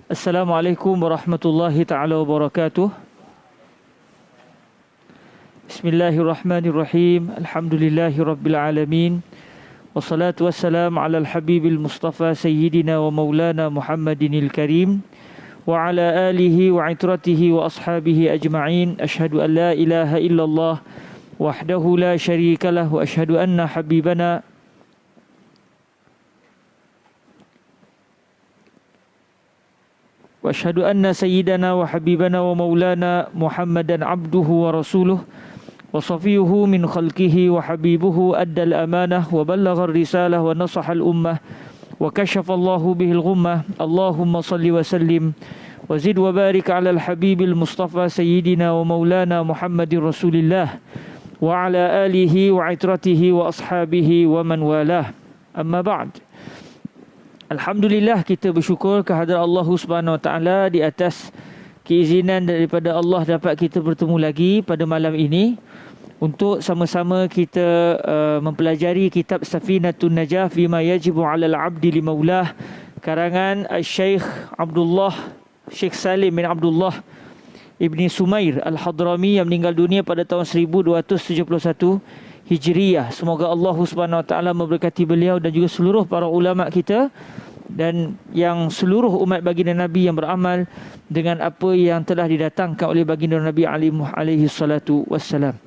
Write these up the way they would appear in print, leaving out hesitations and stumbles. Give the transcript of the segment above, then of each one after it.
Assalamualaikum warahmatullahi taala wabarakatuh. Bismillahirrahmanirrahim. Alhamdulillahirabbil alamin. Wassalatu wassalamu ala al-habibil mustafa sayyidina wa maulana Muhammadinil karim wa ala alihi wa itratihi wa ashabihi ajma'in. Ashhadu an la ilaha illallah wahdahu la syarikalah wa ashhadu anna habibana wa ashhadu anna sayyidana wa habibana wa maulana Muhammadan abduhu wa rasuluh wa safiyuhu min khalqihi wa habibuhu addal amanah wa ballagha risalah wa nasaha al-ummah wa kashafa Allahu bihil ghummah. Allahumma salli wa sallim wa zid wa barik ala al-habibil mustafa sayyidina wa maulana Muhammadir rasulillah wa ala alihi wa itratihi wa ashabihi wa man walah. Amma ba'd. Alhamdulillah, kita bersyukur kehadrat Allah Subhanahu Wa Taala di atas keizinan daripada Allah dapat kita bertemu lagi pada malam ini untuk sama-sama kita mempelajari kitab Safinatun Najah fima yajibu 'alal 'abdi li maulah, karangan Syekh Salim bin Abdullah Ibni Sumair Al-Hadrami yang meninggal dunia pada tahun 1271 Hijriyah. Semoga Allah Subhanahu Wa Taala memberkati beliau dan juga seluruh para ulama kita dan yang seluruh umat baginda Nabi yang beramal dengan apa yang telah didatangkan oleh baginda Nabi alaihi salatu wassalam.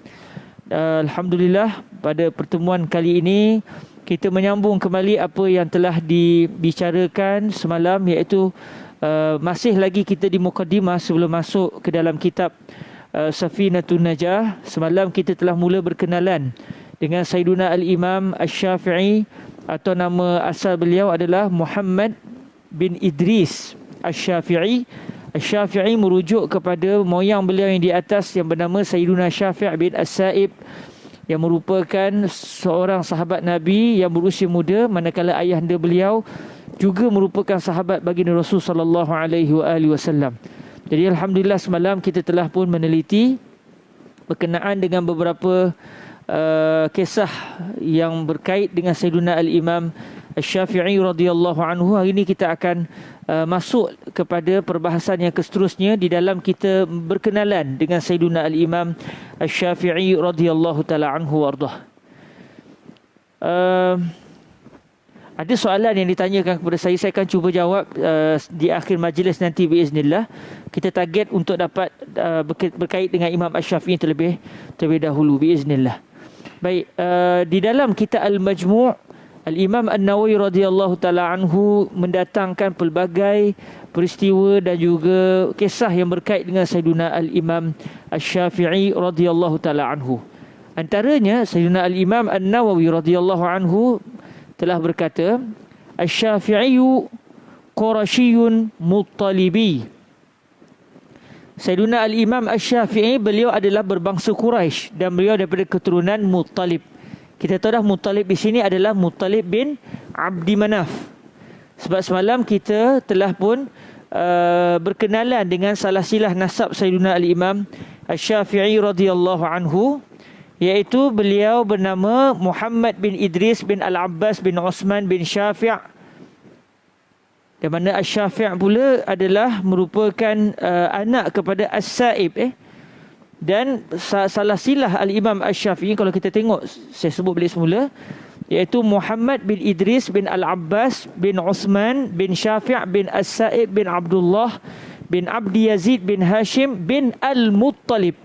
Alhamdulillah, pada pertemuan kali ini kita menyambung kembali apa yang telah dibicarakan semalam, iaitu masih lagi kita di mukadimah sebelum masuk ke dalam kitab Safinatun Najah. Semalam kita telah mula berkenalan dengan Sayyiduna Al-Imam Asy-Syafi'i, atau nama asal beliau adalah Muhammad bin Idris Asy-Syafi'i. Asy-Syafi'i merujuk kepada moyang beliau yang di atas yang bernama Sayyiduna Syafi' bin As-Sa'ib, yang merupakan seorang sahabat Nabi yang berusia muda, manakala ayahanda beliau juga merupakan sahabat baginda Rasul sallallahu alaihi wasallam. Jadi alhamdulillah, semalam kita telah pun meneliti berkenaan dengan beberapa kisah yang berkait dengan Sayyiduna Al-Imam Asy-Syafi'i radhiyallahu anhu. Hari ini kita akan masuk kepada perbahasan yang seterusnya di dalam kita berkenalan dengan Sayyiduna Al-Imam Asy-Syafi'i radhiyallahu taala anhu wardah. Ada soalan yang ditanyakan kepada saya akan cuba jawab di akhir majlis nanti biiznillah. Kita target untuk dapat berkait dengan Imam Asy-Syafi'i terlebih dahulu biiznillah. Baik, di dalam kitab Al-Majmu', Al-Imam An-Nawawi radhiyallahu taala anhu mendatangkan pelbagai peristiwa dan juga kisah yang berkait dengan Sayyiduna Al-Imam Asy-Syafi'i radhiyallahu taala anhu. Antaranya Sayyiduna Al-Imam An-Nawawi radhiyallahu anhu telah berkata, Asy-Syafi'iyyu Qurasyiyun Muttalibi. Sayyiduna Al-Imam Asy-Syafi'i, beliau adalah berbangsa Quraisy dan beliau daripada keturunan Muttalib. Kita tahu dah Muttalib di sini adalah Muttalib bin Abdi Manaf. Sebab semalam kita telah pun berkenalan dengan salah silah nasab Sayyiduna Al-Imam Asy-Syafi'i radhiyallahu anhu, iaitu beliau bernama Muhammad bin Idris bin Al-Abbas bin Osman bin Syafi', di mana Asy-Syafi' pula adalah merupakan anak kepada As-Sa'ib. Dan salah silah Al-Imam Asy-Syafi'i, kalau kita tengok, saya sebut balik semula, iaitu Muhammad bin Idris bin Al-Abbas bin Osman bin Syafi' bin As-Sa'ib bin Abdullah bin Abdi Yazid bin Hashim bin Al-Muttalib.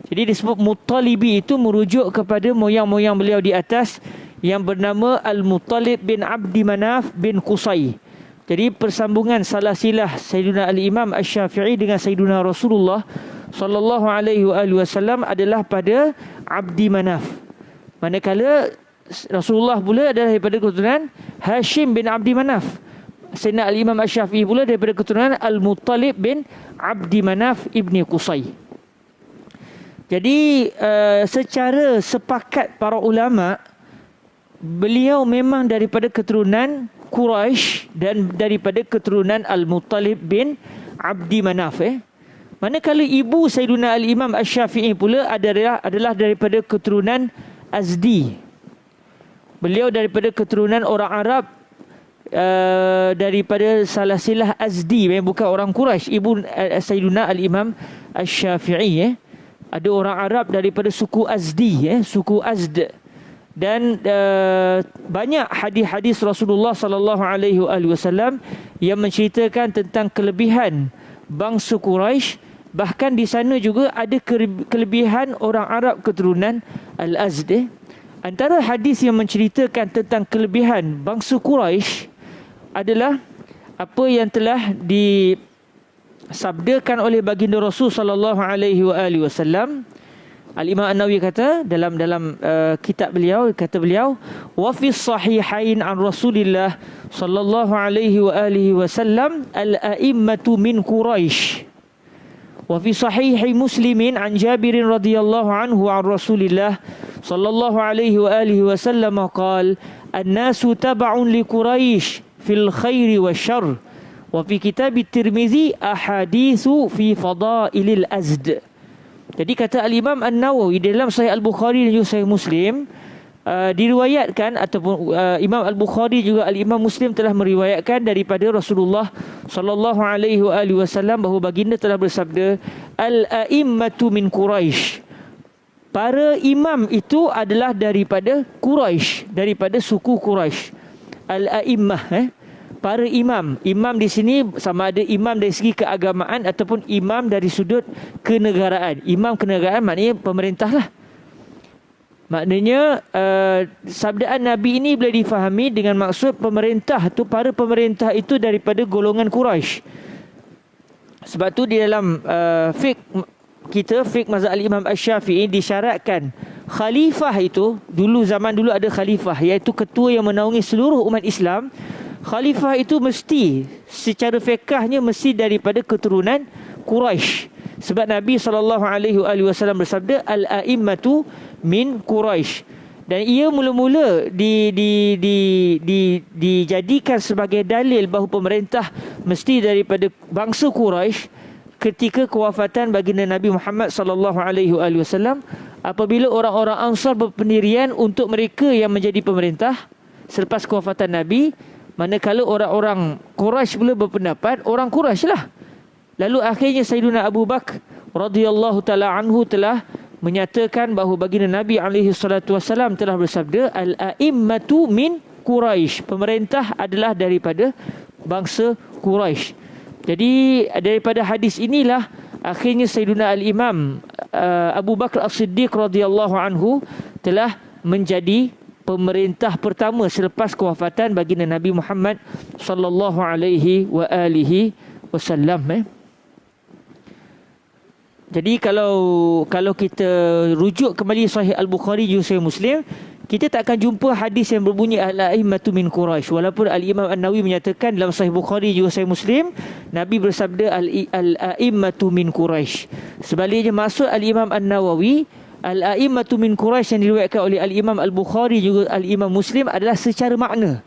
Jadi disebut Muttalibi itu merujuk kepada moyang-moyang beliau di atas yang bernama Al-Muttalib bin Abdi Manaf bin Qusay. Jadi persambungan salah silah Sayyiduna Al-Imam Asy-Syafi'i dengan Sayyiduna Rasulullah sallallahu alaihi wasallam adalah pada Abdi Manaf. Manakala Rasulullah pula adalah daripada keturunan Hashim bin Abdi Manaf. Sayyidina Al-Imam Asy-Syafi'i pula daripada keturunan Al-Muttalib bin Abdi Manaf ibni Qusay. Jadi secara sepakat para ulama, beliau memang daripada keturunan Quraisy dan daripada keturunan Al-Muttalib bin Abdi Manaf. Manakala ibu Sayyiduna Al-Imam Asy-Syafi'i pula adalah daripada keturunan Azdi. Beliau daripada keturunan orang Arab daripada Salasilah Azdi, yang bukan orang Quraisy, ibu Sayyiduna Al-Imam Asy-Syafi'i. Ada orang Arab daripada suku Azdi, suku Azd. Dan banyak hadis-hadis Rasulullah sallallahu alaihi wasallam yang menceritakan tentang kelebihan bangsa Quraisy. Bahkan di sana juga ada kelebihan orang Arab keturunan Al-Azd. Antara hadis yang menceritakan tentang kelebihan bangsa Quraisy adalah apa yang telah disabdakan oleh baginda Rasul sallallahu alaihi wasallam. Al-Imam An-Nawawi kata dalam kitab beliau, kata beliau, wa fi sahihain an Rasulillah sallallahu alaihi wasallam al-a'immatu min Quraisy. Wa fi sahih Muslimin an Jabir radhiyallahu anhu an Rasulillah sallallahu alaihi wasallam qala an-nasu tab'un li Quraisy fil khairi wasyarr. Wa fi kitab At-Tirmizi ahaditsu fi fadailil Azd. Jadi kata Al-Imam An-Nawawi dalam Sahih Al-Bukhari dan juga Sahih Muslim, diriwayatkan ataupun Imam Al-Bukhari juga Al-Imam Muslim telah meriwayatkan daripada Rasulullah sallallahu alaihi wasallam bahawa baginda telah bersabda, al-a'immatu min Quraisy. Para imam itu adalah daripada Quraisy, daripada suku Quraisy. Al-a'immah, para imam. Imam di sini sama ada imam dari segi keagamaan ataupun imam dari sudut kenegaraan. Imam kenegaraan maknanya pemerintah lah. Maknanya sabdaan Nabi ini boleh difahami dengan maksud pemerintah tu, para pemerintah itu daripada golongan Quraisy. Sebab tu di dalam fiqh mazhab Al-Imam Asy-Syafi'i disyaratkan khalifah itu, zaman dulu ada khalifah, iaitu ketua yang menaungi seluruh umat Islam. Khalifah itu mesti secara fiqahnya mesti daripada keturunan Quraisy. Sebab Nabi SAW bersabda, al-a'immatu min Quraisy. Dan ia mula-mula dijadikan sebagai dalil bahawa pemerintah mesti daripada bangsa Quraisy ketika kewafatan baginda Nabi Muhammad SAW, apabila orang-orang Ansar berpendirian untuk mereka yang menjadi pemerintah selepas kewafatan Nabi. Manakala orang-orang Quraisy pula berpendapat orang Quraisy lah. Lalu akhirnya Sayyidina Abu Bakar radhiyallahu taala anhu telah menyatakan bahawa baginda Nabi alaihi salatu wasallam telah bersabda, al-a'immatu min Quraisy. Pemerintah adalah daripada bangsa Quraisy. Jadi daripada hadis inilah akhirnya Sayyidina Al-Imam Abu Bakar As-Siddiq radhiyallahu anhu telah menjadi pemerintah pertama selepas kewafatan baginda Nabi Muhammad sallallahu alaihi wasallam. Jadi kalau kita rujuk kembali Sahih Al-Bukhari juga Sahih Muslim, kita tak akan jumpa hadis yang berbunyi al-a'immatu min Quraisy. Walaupun Al-Imam An-Nawawi menyatakan dalam Sahih Bukhari juga Sahih Muslim, Nabi bersabda al-a'immatu min Quraisy. Sebaliknya maksud Al-Imam An-Nawawi, al-a'immatu min Quraisy yang diriwayatkan oleh Al-Imam Al-Bukhari juga Al-Imam Muslim adalah secara makna.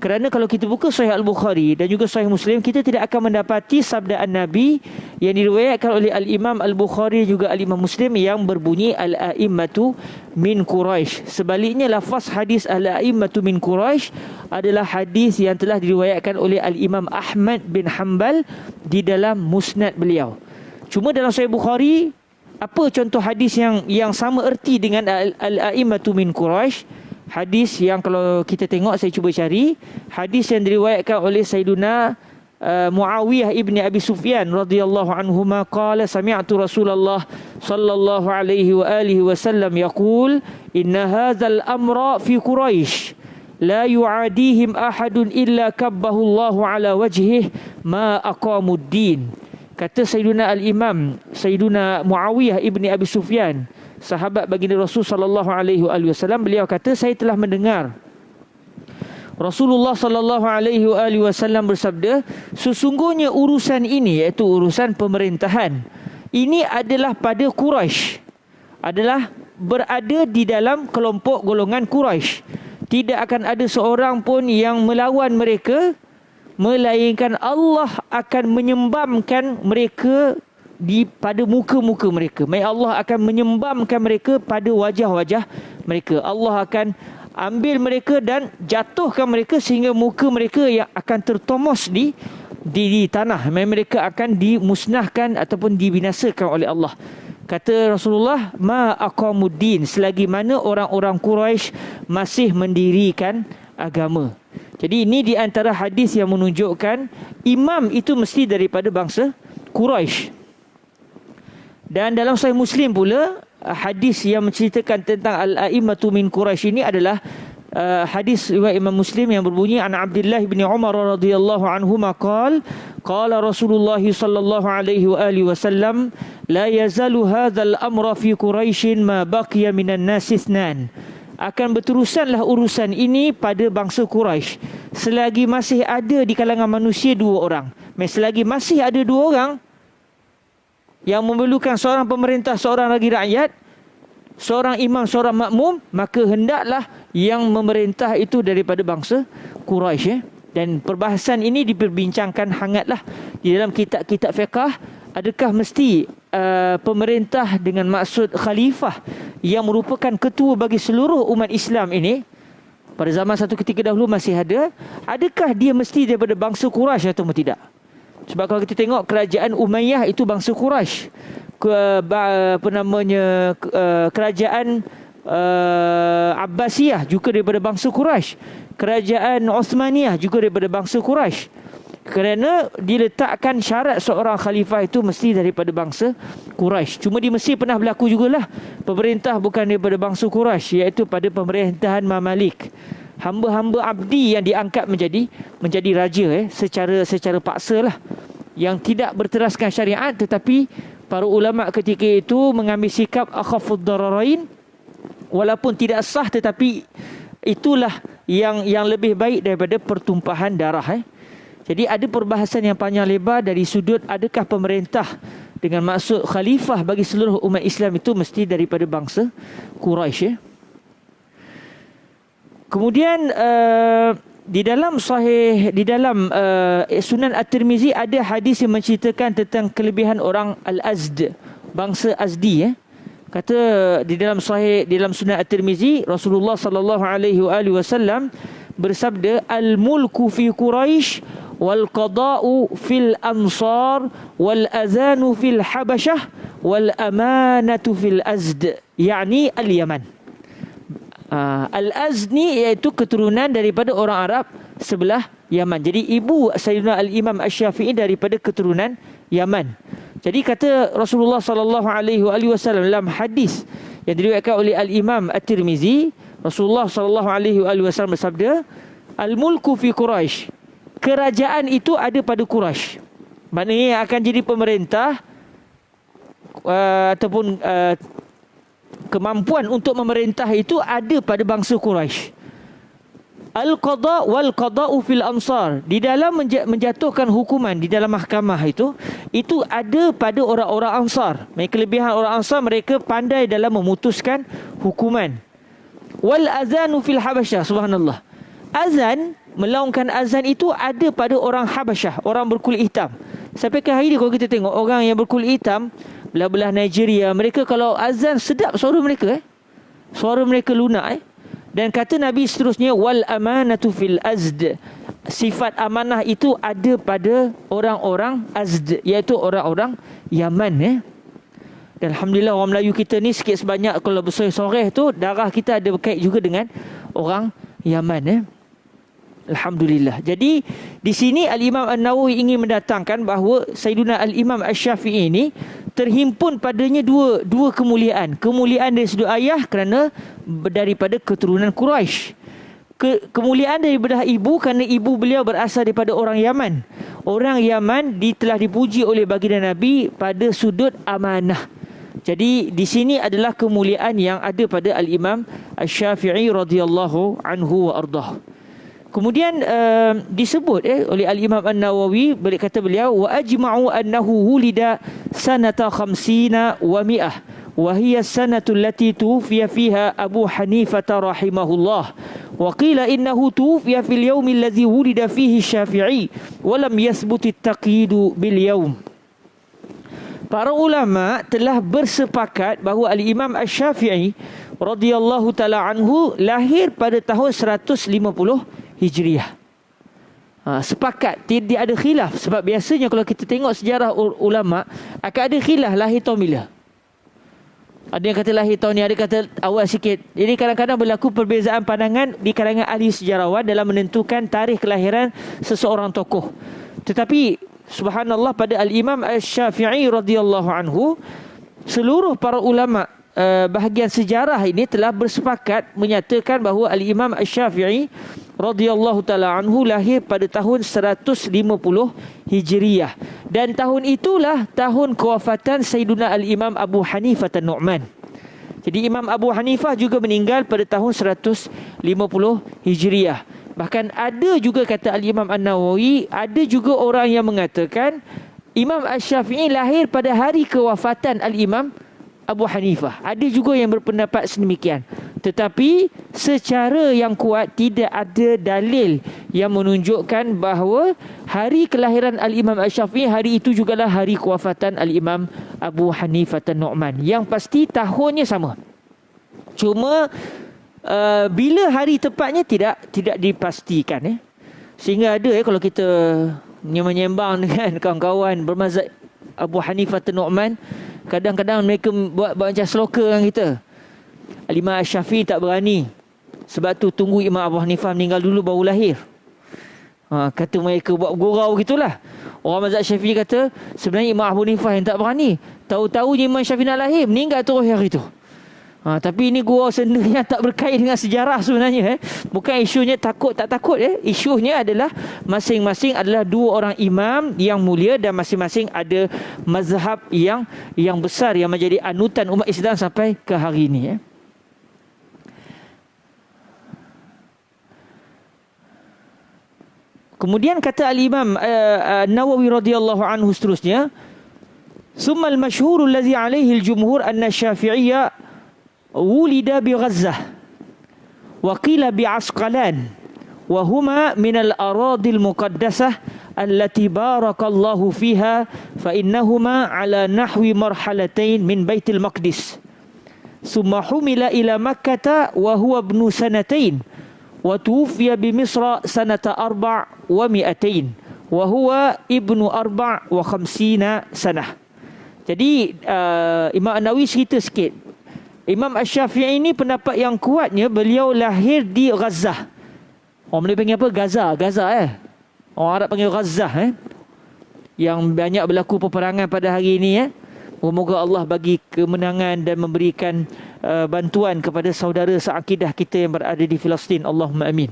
Kerana kalau kita buka Sahih Al-Bukhari dan juga Sahih Muslim, kita tidak akan mendapati sabdaan Nabi yang diriwayatkan oleh Al-Imam Al-Bukhari juga Al-Imam Muslim yang berbunyi al-a'immatu min Quraisy. Sebaliknya lafaz hadis al-a'immatu min Quraisy adalah hadis yang telah diriwayatkan oleh Al-Imam Ahmad bin Hanbal di dalam musnad beliau. Cuma dalam Sahih Bukhari, apa contoh hadis yang sama erti dengan al-a'immatu min Quraisy? Hadis yang kalau kita tengok, saya cuba cari, hadis yang diriwayatkan oleh Sayyiduna Muawiyah ibni Abi Sufyan radhiyallahu anhuma qala sami'tu Rasulullah sallallahu alaihi wa alihi wasallam yaqul inna hadzal amra fi Quraisy la yu'adihim ahadun illa kabbahu Allahu ala wajhihi ma aqamuddin. Kata Sayyiduna Al-Imam Sayyiduna Muawiyah ibni Abi Sufyan, sahabat baginda Rasul sallallahu alaihi wasallam, beliau kata, saya telah mendengar Rasulullah sallallahu alaihi wasallam bersabda, sesungguhnya urusan ini, iaitu urusan pemerintahan, ini adalah pada Quraisy, adalah berada di dalam kelompok golongan Quraisy. Tidak akan ada seorang pun yang melawan mereka, melainkan Allah akan menyembamkan mereka pada muka-muka mereka. Allah akan menyembamkan mereka pada wajah-wajah mereka. Allah akan ambil mereka dan jatuhkan mereka sehingga muka mereka yang akan tertomos di tanah. Mereka akan dimusnahkan ataupun dibinasakan oleh Allah. Kata Rasulullah, ma aqamuddin, selagi mana orang-orang Quraisy masih mendirikan agama. Jadi ini di antara hadis yang menunjukkan imam itu mesti daripada bangsa Quraisy. Dan dalam Sahih Muslim pula, hadis yang menceritakan tentang al-a'immatu min Quraisy ini adalah hadis riwayat Imam Muslim yang berbunyi, an Abdullah bin Umar radhiyallahu anhuma qala Rasulullah sallallahu alaihi wa alihi wasallam, la yazalu hadzal amra fi Quraisy ma baqiya minan nas ithnan. Akan berterusanlah urusan ini pada bangsa Quraisy selagi masih ada di kalangan manusia dua orang. Selagi masih ada dua orang yang memerlukan seorang pemerintah, seorang lagi rakyat, seorang imam, seorang makmum, maka hendaklah yang memerintah itu daripada bangsa Quraisy. Dan perbahasan ini diperbincangkan hangatlah di dalam kitab-kitab fiqh. Adakah mesti pemerintah dengan maksud khalifah yang merupakan ketua bagi seluruh umat Islam ini pada zaman satu ketika dahulu masih ada? Adakah dia mesti daripada bangsa Quraisy atau tidak? Sebab kalau kita tengok kerajaan Umayyah itu bangsa Quraisy, kerajaan Abbasiyah juga daripada bangsa Quraisy, kerajaan Uthmaniyah juga daripada bangsa Quraisy. Kerana diletakkan syarat seorang khalifah itu mesti daripada bangsa Quraisy. Cuma di Mesir pernah berlaku jugalah pemerintah bukan daripada bangsa Quraisy, iaitu pada pemerintahan Mamalik. Hamba-hamba abdi yang diangkat menjadi raja secara paksa lah, yang tidak berteraskan syariat. Tetapi para ulama ketika itu mengambil sikap akhafud dararain, walaupun tidak sah tetapi itulah yang lebih baik daripada pertumpahan darah. Jadi ada perbahasan yang panjang lebar dari sudut adakah pemerintah dengan maksud khalifah bagi seluruh umat Islam itu mesti daripada bangsa Quraisy. Kemudian di dalam Sunan At-Tirmizi ada hadis yang menceritakan tentang kelebihan orang Al-Azd, bangsa Azdi. Kata di dalam Sunan At-Tirmizi, Rasulullah sallallahu alaihi wasallam bersabda, al-mulku fi Quraisy wal qada'u fil ansar wal azanu fil habasyah wal amanatu fil azd, yakni al-Yaman. Al-Azd ni iaitu keturunan daripada orang Arab sebelah Yaman. Jadi ibu Sayyidina Al-Imam Asy-Syafi'i daripada keturunan Yaman. Jadi kata Rasulullah sallallahu alaihi wasallam dalam hadis yang diriwayatkan oleh Al-Imam At-Tirmizi, Rasulullah sallallahu alaihi wasallam bersabda, al-mulku fi Quraisy, kerajaan itu ada pada Quraisy. Maknanya yang akan jadi pemerintah ataupun kemampuan untuk memerintah itu ada pada bangsa Quraisy. Al-qada wal qada'u fil ansar, di dalam menjatuhkan hukuman di dalam mahkamah itu ada pada orang-orang Ansar. Kelebihan orang Ansar, mereka pandai dalam memutuskan hukuman. Wal azanu fil habasyah, subhanallah. Azan, melaungkan azan itu ada pada orang Habasyah, orang berkulit hitam. Sampai ke hari ni kalau kita tengok orang yang berkulit hitam belah-belah Nigeria, mereka kalau azan sedap suara mereka, suara mereka lunak. Dan kata Nabi seterusnya, wal amanatu fil azd, sifat amanah itu ada pada orang-orang Azd, iaitu orang-orang Yaman. Dan alhamdulillah orang Melayu kita ni sikit sebanyak kalau bersoreh-soreh tu darah kita ada berkait juga dengan orang Yaman. Alhamdulillah. Jadi di sini Al-Imam An-Nawawi ingin mendatangkan bahawa Sayyidina Al-Imam Asy-Syafi'i ini terhimpun padanya dua kemuliaan. Kemuliaan dari sudut ayah kerana daripada keturunan Quraisy. Kemuliaan daripada ibu kerana ibu beliau berasal daripada orang Yaman. Orang Yaman telah dipuji oleh baginda Nabi pada sudut amanah. Jadi di sini adalah kemuliaan yang ada pada Al-Imam Asy-Syafi'i radhiyallahu anhu wa ardah. Kemudian disebut oleh Al-Imam An-Nawawi, kata beliau, wa ajma'u annahu wulida sanata 50 wa 100 wa hiya sanatu allati tuwfiya fiha Abu Hanifah rahimahullah, wa qila innahu tuwfiya fil yawm alladhi wulida fihi Syafi'i wa lam yathbut at-taqyid bil yawm. Para ulama telah bersepakat bahawa Al-Imam Asy-Syafi'i radhiyallahu taala anhu lahir pada tahun 150 Hijriah. Sepakat, tidak ada khilaf. Sebab biasanya kalau kita tengok sejarah ulama, akan ada khilaf lahir tahun bila. Ada yang kata lahir tahun ni, ada kata awal sikit. Jadi kadang-kadang berlaku perbezaan pandangan di kalangan ahli sejarawan dalam menentukan tarikh kelahiran seseorang tokoh. Tetapi subhanallah, pada Al-Imam Asy-Syafi'i radhiyallahu anhu, seluruh para ulama bahagian sejarah ini telah bersepakat menyatakan bahawa Al-Imam Asy-Syafi'i radhiyallahu taala anhu lahir pada tahun 150 Hijriah, dan tahun itulah tahun kewafatan Sayyiduna Al-Imam Abu Hanifah An-Nu'man. Jadi Imam Abu Hanifah juga meninggal pada tahun 150 Hijriah. Bahkan ada juga, kata Al-Imam An-Nawawi, ada juga orang yang mengatakan Imam Asy-Syafi'i lahir pada hari kewafatan Al-Imam Abu Hanifah. Ada juga yang berpendapat sedemikian. Tetapi secara yang kuat tidak ada dalil yang menunjukkan bahawa hari kelahiran Al-Imam Asy-Syafi'i hari itu jugalah hari kewafatan Al-Imam Abu Hanifah An-Nu'man. Yang pasti tahunnya sama. Cuma bila hari tepatnya tidak dipastikan. Sehingga ada kalau kita menyembang dengan kawan-kawan bermazhab Abu Hanifah An-Nu'man, kadang-kadang mereka buat macam sloka dengan kita. Al-Imam Asy-Syafi'i tak berani, sebab tu tunggu Imam Abu Hanifah meninggal dulu baru lahir. Kata mereka buat gurau gitulah. Orang mazhab Syafi'i kata sebenarnya Imam Abu Hanifah yang tak berani. Tahu-tahu Imam Syafi'i nak lahir, meninggal terus hari itu. Tapi ini gurau senda yang tak berkait dengan sejarah sebenarnya. Bukan isunya takut tak takut. Isunya adalah masing-masing adalah dua orang imam yang mulia, dan masing-masing ada mazhab yang besar yang menjadi anutan umat Islam sampai ke hari ini. Kemudian kata Al-Imam Nawawi radhiyallahu anhu seterusnya, "Summa al-mashhur allazi alaihi al-jumhur anna Syafi'iyya wulida bi Ghazzah wa qila bi Asqalan wa huma min al-aradi al-muqaddasah allati barakallahu fiha fa innahuma ala nahwi marhalatain min Baitul Maqdis. Summa humila ila Makkah wa huwa ibnu sanatain wa tuwfiya bi Misra sanata 400 wa huwa ibnu 54 sanah." Jadi Imam An-Nawawi cerita sikit. Imam Asy-Syafi'i ini pendapat yang kuatnya beliau lahir di Gaza. Orang Melayu panggil apa? Gaza. Orang Arab panggil Gaza. Yang banyak berlaku peperangan pada hari ini. Semoga Allah bagi kemenangan dan memberikan bantuan kepada saudara seakidah kita yang berada di Palestin. Allahumma amin.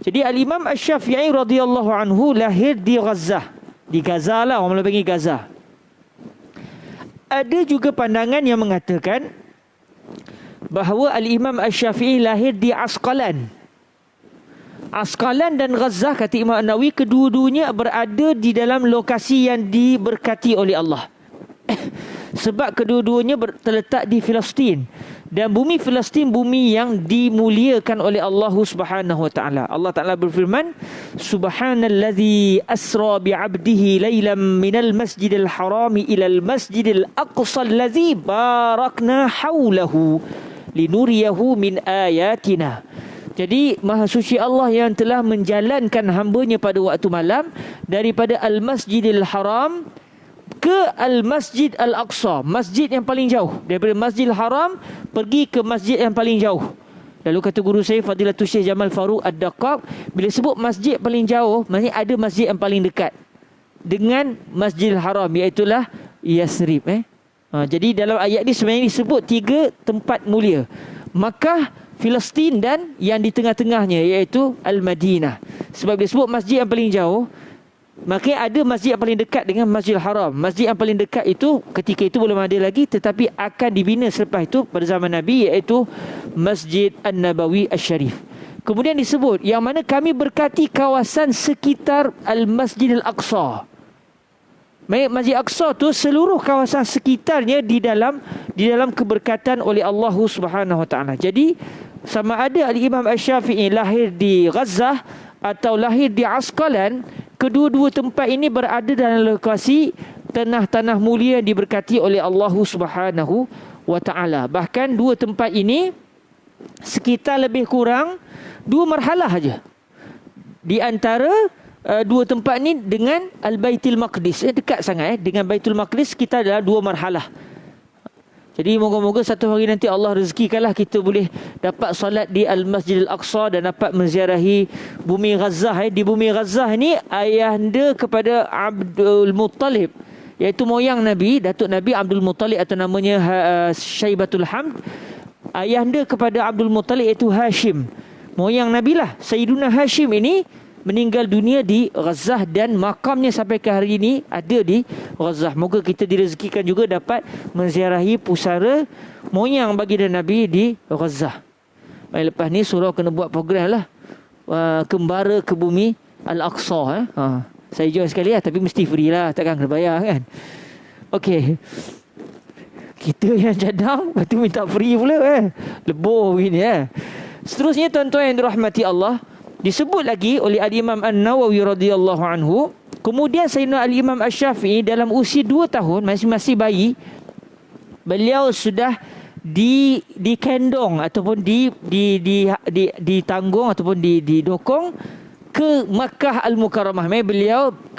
Jadi Al-Imam Asy-Syafi'i radhiyallahu anhu lahir di Gaza. Di Gaza lah, orang Melayu panggil Gaza. Ada juga pandangan yang mengatakan bahawa Al-Imam Asy-Syafi'i lahir di Asqalan. Asqalan dan Gaza, kata Imam An-Nawawi, kedua-duanya berada di dalam lokasi yang diberkati oleh Allah. Sebab kedua-duanya terletak di Palestin, dan bumi Palestin bumi yang dimuliakan oleh Allah Subhanahu wa taala. Allah Taala berfirman, "Subhanallazi asra bi'abdihi lailan minal masjidil harami ilal masjidil aqsa allazi barakna haulahu linuriyahu min ayatina." Jadi Maha Suci Allah yang telah menjalankan hamba-Nya pada waktu malam daripada Al-Masjidil Haram ke Al-Masjid Al-Aqsa, masjid yang paling jauh. Daripada Masjidil Haram pergi ke masjid yang paling jauh. Lalu kata guru saya Fadilatul Syekh Jamal Faruq Ad-Daqqaq, bila sebut masjid paling jauh, maksudnya ada masjid yang paling dekat dengan Masjidil Haram, iaitulah Yasrib. Jadi dalam ayat ni sebenarnya disebut 3 tempat mulia: Makkah, Palestin, dan yang di tengah-tengahnya iaitu Al-Madinah. Sebab dia sebut masjid yang paling jauh, maka ada masjid yang paling dekat dengan Masjidil Haram. Masjid yang paling dekat itu ketika itu belum ada lagi, tetapi akan dibina selepas itu pada zaman Nabi, iaitu Masjid An-Nabawi Asy-Syarif. Kemudian disebut yang mana kami berkati kawasan sekitar Al-Masjidil Aqsa. Masjid Aqsa tu seluruh kawasan sekitarnya di dalam keberkatan oleh Allah Subhanahu wa taala. Jadi sama ada Al-Imam Asy-Syafi'i lahir di Gaza atau lahir di Asqalan, kedua-dua tempat ini berada dalam lokasi tanah-tanah mulia yang diberkati oleh Allah Subhanahu wa taala. Bahkan dua tempat ini sekitar lebih kurang 2 marhalah aja di antara dua tempat ni dengan Al-Baitul Maqdis. Dekat sangat dengan Baitul Maqdis kita adalah 2 marhalah. Jadi moga-moga satu hari nanti Allah rezekikanlah kita boleh dapat solat di Al-Masjid Al-Aqsa dan dapat menziarahi bumi Gazzah. Di bumi Gazzah ni ayahanda kepada Abdul Muttalib, iaitu moyang Nabi, datuk Nabi Abdul Muttalib atau namanya Syaibatul Hamd. Ayahanda kepada Abdul Muttalib iaitu Hashim, moyang Nabi lah. Sayyiduna Hashim ini meninggal dunia di Gazzah dan makamnya sampai ke hari ini ada di Gazzah. Moga kita direzekikan juga dapat menziarahi pusara moyang baginda Nabi di Gazzah. Lepas ni surau kena buat program lah, kembara ke bumi Al-Aqsa. Saya join sekali lah, tapi mesti free lah, takkan kena bayar kan. Okey, kita yang cadang lepas tu minta free pula lebur begini Seterusnya tuan-tuan yang dirahmati Allah, disebut lagi oleh Al-Imam An-Nawawi radhiyallahu anhu, kemudian Sayyidina Al-Imam Asy-Syafi'i dalam usia 2 tahun, masih bayi, beliau sudah dikendong ataupun ditanggung ataupun didokong ke Makkah Al-Mukarramah.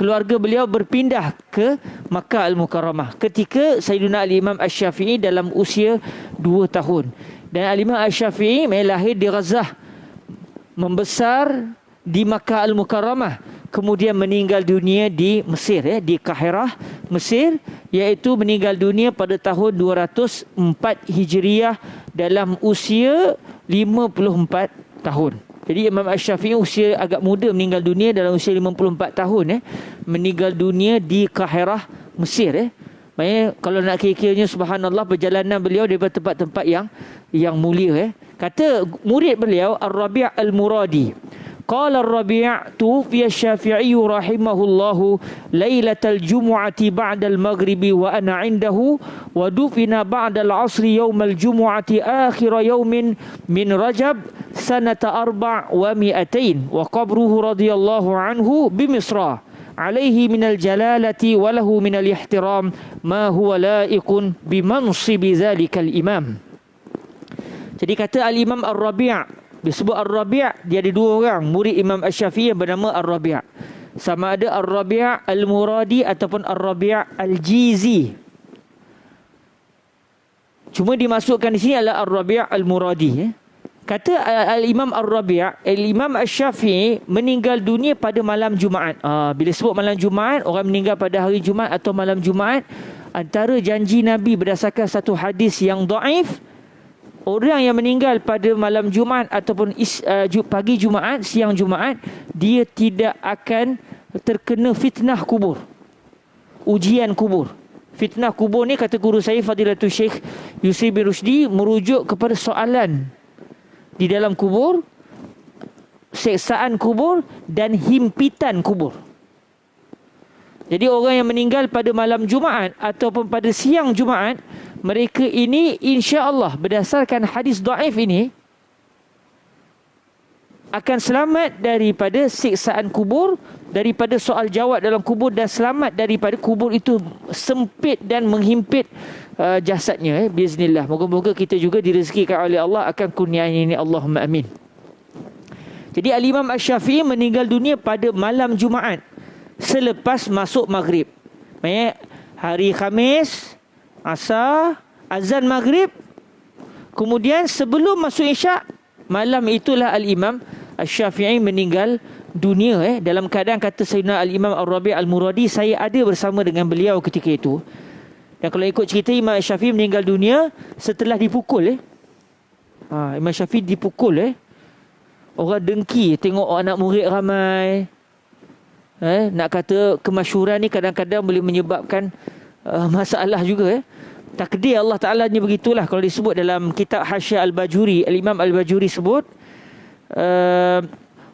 Keluarga beliau berpindah ke Makkah Al-Mukarramah ketika Sayyidina Al-Imam Asy-Syafi'i dalam usia 2 tahun. Dan Al-Imam Asy-Syafi'i lahir di Gazzah, membesar di Makkah Al-Mukarramah, kemudian meninggal dunia di Mesir, di Kahirah, Mesir, iaitu meninggal dunia pada tahun 204 Hijriah dalam usia 54 tahun. Jadi Imam Asy-Syafi'i usia agak muda meninggal dunia dalam usia 54 tahun meninggal dunia di Kahirah, Mesir. Maknanya kalau nak kira-kiranya, subhanallah, perjalanan beliau daripada tempat-tempat yang mulia. Kata murid beliau Ar-Rabi' Al-Muradi, qala Ar-Rabi' tufiya Asy-Syafi'i rahimahullahu lailatal jumu'ati ba'da al-maghribi wa ana 'indahu wa dufina ba'da al-'asri yawmal jumu'ati akhir yawmin min Rajab sanata 400 wa qabruhu radhiyallahu anhu bi Misra alaihi minal jalalati wa lahu minal ihtiram ma huwa la'iqun bi mansibi zalikal imam. Jadi kata Al-Imam Ar-Rabi', disebut Ar-Rabi', dia ada 2 orang murid Imam Asy-Syafi'i yang bernama Ar-Rabi'. Sama ada Ar-Rabi' Al-Muradi ataupun Ar-Rabi' Al-Jizi. Cuma dimasukkan di sini adalah Ar-Rabi' Al-Muradi. Kata Al-Imam Ar-Rabi', Al-Imam Asy-Syafi'i meninggal dunia pada malam Jumaat. Bila sebut malam Jumaat, orang meninggal pada hari Jumaat atau malam Jumaat, antara janji Nabi berdasarkan satu hadis yang dhaif, orang yang meninggal pada malam Jumaat ataupun pagi Jumaat, siang Jumaat, dia tidak akan terkena fitnah kubur, ujian kubur. Fitnah kubur ni, kata guru saya Fadilatul Syekh Yusri bin Rushdi, merujuk kepada soalan di dalam kubur, seksaan kubur dan himpitan kubur. Jadi orang yang meninggal pada malam Jumaat ataupun pada siang Jumaat, mereka ini insya-Allah berdasarkan hadis dhaif ini akan selamat daripada siksaan kubur, daripada soal jawab dalam kubur, dan selamat daripada kubur itu sempit dan menghimpit jasadnya. Biiznillah, moga-moga kita juga direzekikan oleh Allah akan kurnia ini, Allahumma amin. Jadi Al-Imam Asy-Syafi'i meninggal dunia pada malam Jumaat selepas masuk maghrib. Maksudnya hari Khamis, asar, azan maghrib, kemudian sebelum masuk isyak, malam itulah Al-Imam Asy-Syafi'i meninggal dunia. Dalam keadaan, kata Sayyidina Al-Imam Ar-Rabi' Al-Muradi, saya ada bersama dengan beliau ketika itu. Dan kalau ikut cerita, Imam Asy-Syafi'i meninggal dunia setelah dipukul. Imam Asy-Syafi'i dipukul. Orang dengki tengok anak murid ramai. Nak kata kemasyhuran ni kadang-kadang boleh menyebabkan masalah juga. Takdir Allah Ta'ala ni begitulah. Kalau disebut dalam kitab Hasyiah Al-Bajuri, Al-Imam Al-Bajuri sebut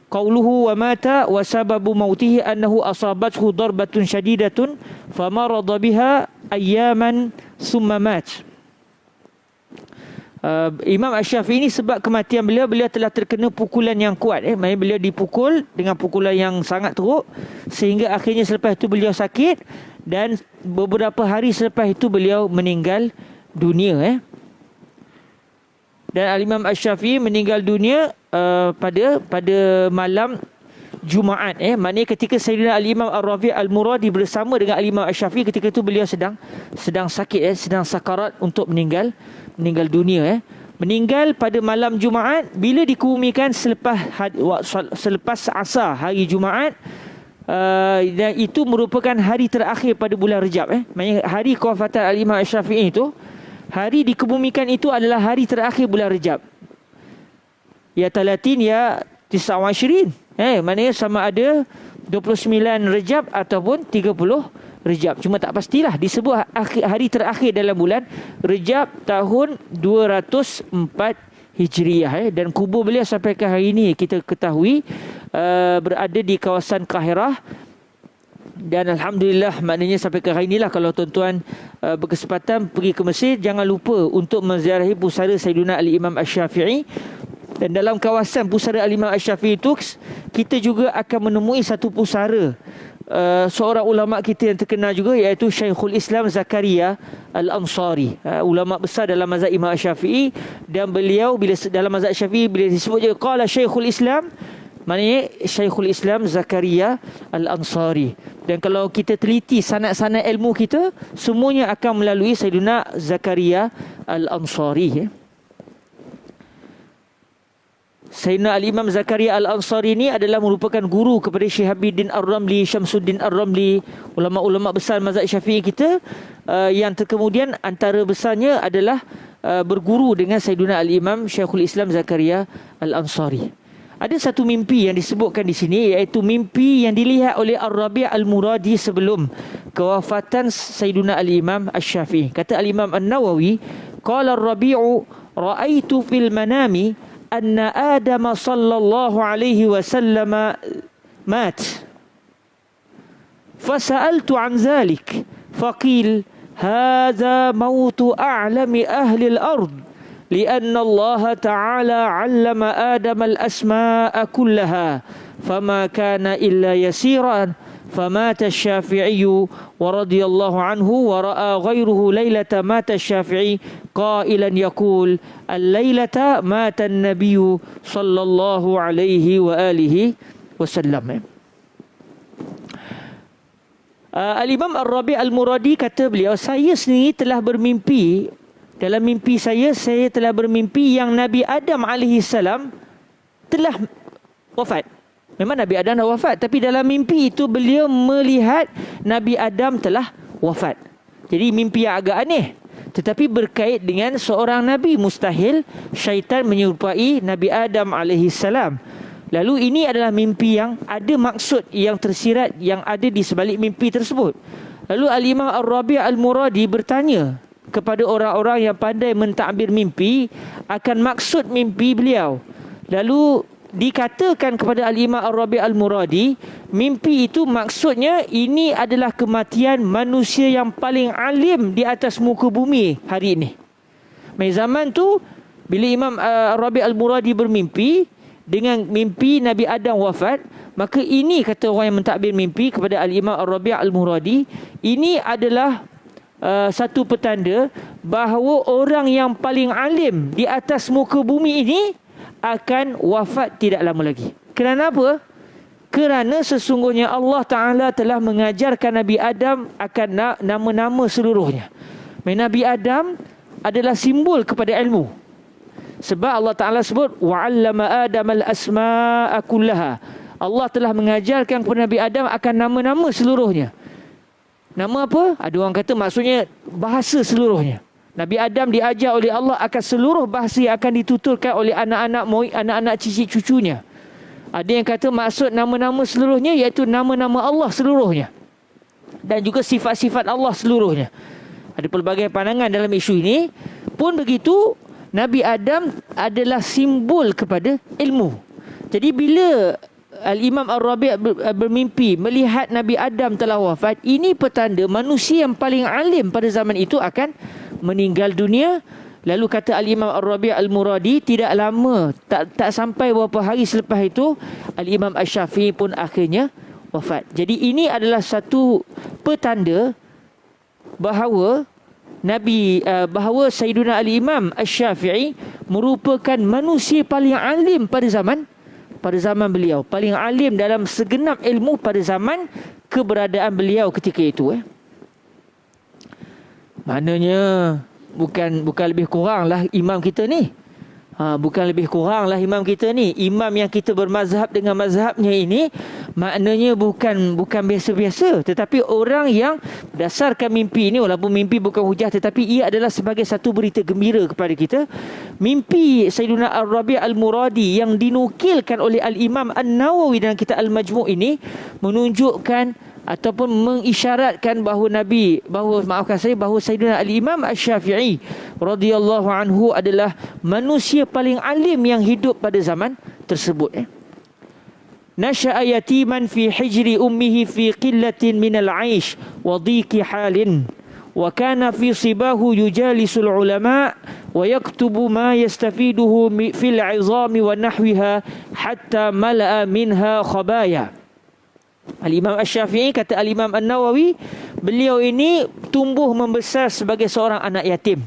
qauluhu wa mata wa sababu mautihi annahu asabathu darbatun syadidatun famarada biha ayyaman summa mat. Imam Asy-Syafi'i ini sebab kematian beliau telah terkena pukulan yang kuat. Maksudnya beliau dipukul dengan pukulan yang sangat teruk, sehingga akhirnya selepas itu beliau sakit, dan beberapa hari selepas itu beliau meninggal dunia. Dan Al-Imam Asy-Syafi'i meninggal dunia pada malam Jumaat. Maknanya ketika Sayyidina Al-Imam Ar-Rabi' Al-Muradi bersama dengan Al-Imam Asy-Syafi'i, ketika itu beliau sedang sakit, sedang sakarat untuk meninggal dunia. Meninggal pada malam Jumaat, bila dikebumikan selepas asar hari Jumaat. Dan itu merupakan hari terakhir pada bulan Rejab. Maksudnya hari kewafatan Al-Imam Asy-Syafi'i itu, hari dikebumikan itu adalah hari terakhir bulan Rejab. Ya 30 ya 29. Maknanya sama ada 29 Rejab ataupun 30 Rejab. Cuma tak pastilah, disebut hari terakhir dalam bulan Rejab tahun 204 Hijriah. Dan kubur beliau sampai ke hari ini kita ketahui berada di kawasan Kahirah. Dan Alhamdulillah, maknanya sampai ke hari inilah, kalau tuan-tuan berkesempatan pergi ke Mesir, jangan lupa untuk menziarahi pusara Sayyidina Al-Imam Asy-Syafi'i. Dan dalam kawasan pusara Al-Imam Asy-Syafi'i itu, kita juga akan menemui satu pusara seorang ulama kita yang terkenal juga, iaitu Syekhul Islam Zakaria Al-Ansari, ulama besar dalam mazhab Imam Asy-Syafi'i. Dan beliau bila dalam mazhab Syafi'i, bila disebut je qala Syekhul Islam, maknanya Syekhul Islam Zakaria Al-Ansari. Dan kalau kita teliti sanad-sanad ilmu kita, semuanya akan melalui Sayyidina Zakaria Al-Ansari. Sayyidina Al-Imam Zakaria Al-Ansari ini adalah merupakan guru kepada Syihabuddin Ar-Ramli, Syamsuddin Ar-Ramli, ulama-ulama besar mazhab Syafi'i kita, yang kemudian antara besarnya adalah berguru dengan Sayyidina Al-Imam Syekhul Islam Zakaria Al-Ansari. Ada satu mimpi yang disebutkan di sini, iaitu mimpi yang dilihat oleh Ar-Rabi' Al-Muradi sebelum kewafatan Sayyidina Al-Imam Asy-Syafi'i. Kata Al-Imam An-Nawawi, qala Ar-Rabi'u ra'aitu fil manami anna Adam sallallahu alaihi wasallam mat. Fasa'altu an dhalik faqil hadha mautu a'lami ahli al-ard. لأن الله تعالى علم آدم الأسماء كلها فما كان إلا يسيرا فمات الشافعي ورضي الله عنه ورأى غيره ليلة مات الشافعي قائلا يقول الليلة مات النبي صلى الله عليه وآله وسلم. Al-Imam Ar-Rabi' Al-Muradi kata beliau, saya sendiri telah bermimpi. Dalam mimpi saya telah bermimpi yang Nabi Adam AS telah wafat. Memang Nabi Adam dah wafat, tapi dalam mimpi itu beliau melihat Nabi Adam telah wafat. Jadi mimpi yang agak aneh, tetapi berkait dengan seorang Nabi. Mustahil syaitan menyerupai Nabi Adam AS. Lalu ini adalah mimpi yang ada maksud yang tersirat yang ada di sebalik mimpi tersebut. Lalu Al-Imam Ar-Rabi' Al-Muradi bertanya kepada orang-orang yang pandai mentadbir mimpi akan maksud mimpi beliau. Lalu dikatakan kepada Al-Imam Ar-Rabi' Al-Muradi, mimpi itu maksudnya ini adalah kematian manusia yang paling alim di atas muka bumi hari ini. Zaman tu bila Imam Ar-Rabi' Al-Muradi bermimpi dengan mimpi Nabi Adam wafat, maka ini kata orang yang mentadbir mimpi kepada Al-Imam Ar-Rabi' Al-Muradi, ini adalah satu petanda bahawa orang yang paling alim di atas muka bumi ini akan wafat tidak lama lagi. Kerana apa? Kerana sesungguhnya Allah Ta'ala telah mengajarkan Nabi Adam akan nama-nama seluruhnya. Nabi Adam adalah simbol kepada ilmu. Sebab Allah Ta'ala sebut wa'allama Adam al-asma'a kullaha. Allah telah mengajarkan kepada Nabi Adam akan nama-nama seluruhnya. Nama apa? Ada orang kata maksudnya bahasa seluruhnya. Nabi Adam diajar oleh Allah akan seluruh bahasa yang akan dituturkan oleh anak-anak cicit cucunya. Ada yang kata maksud nama-nama seluruhnya iaitu nama-nama Allah seluruhnya. Dan juga sifat-sifat Allah seluruhnya. Ada pelbagai pandangan dalam isu ini. Pun begitu, Nabi Adam adalah simbol kepada ilmu. Jadi bila Al-Imam Ar-Rabi' bermimpi melihat Nabi Adam telah wafat, ini petanda manusia yang paling alim pada zaman itu akan meninggal dunia. Lalu kata Al-Imam Ar-Rabi' Al-Muradi, tidak lama, tak sampai beberapa hari selepas itu, Al-Imam Asy-Syafi'i pun akhirnya wafat. Jadi ini adalah satu petanda bahawa bahawa Sayyiduna Al-Imam Asy-Syafi'i merupakan manusia paling alim pada zaman beliau, paling alim dalam segenap ilmu pada zaman keberadaan beliau ketika itu. Maknanya bukan lebih kurang lah imam kita ni. Bukan lebih kurang lah imam kita ni. Imam yang kita bermazhab dengan mazhabnya ini, maknanya bukan biasa-biasa, tetapi orang yang berdasarkan mimpi ini, walaupun mimpi bukan hujah, tetapi ia adalah sebagai satu berita gembira kepada kita. Mimpi Sayyiduna Ar-Rabi' Al-Muradi yang dinukilkan oleh Al-Imam An-Nawawi dalam kitab Al-Majmu' ini menunjukkan ataupun mengisyaratkan bahawa Sayyidina Al-Imam Asy-Syafi'i radhiyallahu anhu adalah manusia paling alim yang hidup pada zaman tersebut. Nasha'a yatiman fi hijri ummihi fi qillatin minal 'aish wa dhiqi halin wa kana fi sibahu yujalisul ulama wa yaktubu ma yastafiduhu fil 'izami wa nahwiha hatta mala'a minha khabaya. Al-Imam Asy-Syafi'i, kata Al-Imam An-Nawawi, beliau ini tumbuh membesar sebagai seorang anak yatim.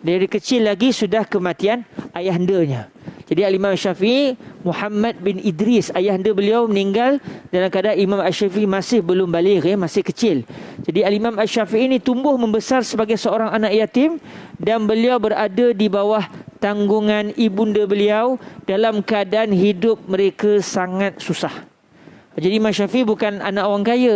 Dari kecil lagi sudah kematian ayahandanya. Jadi Al-Imam Asy-Syafi'i, Muhammad bin Idris, ayahanda beliau meninggal dalam keadaan Imam Asy-Syafi'i masih belum baligh, masih kecil. Jadi Al-Imam Asy-Syafi'i ini tumbuh membesar sebagai seorang anak yatim dan beliau berada di bawah tanggungan ibunda beliau dalam keadaan hidup mereka sangat susah. Jadi Imam Syafi'i bukan anak orang kaya.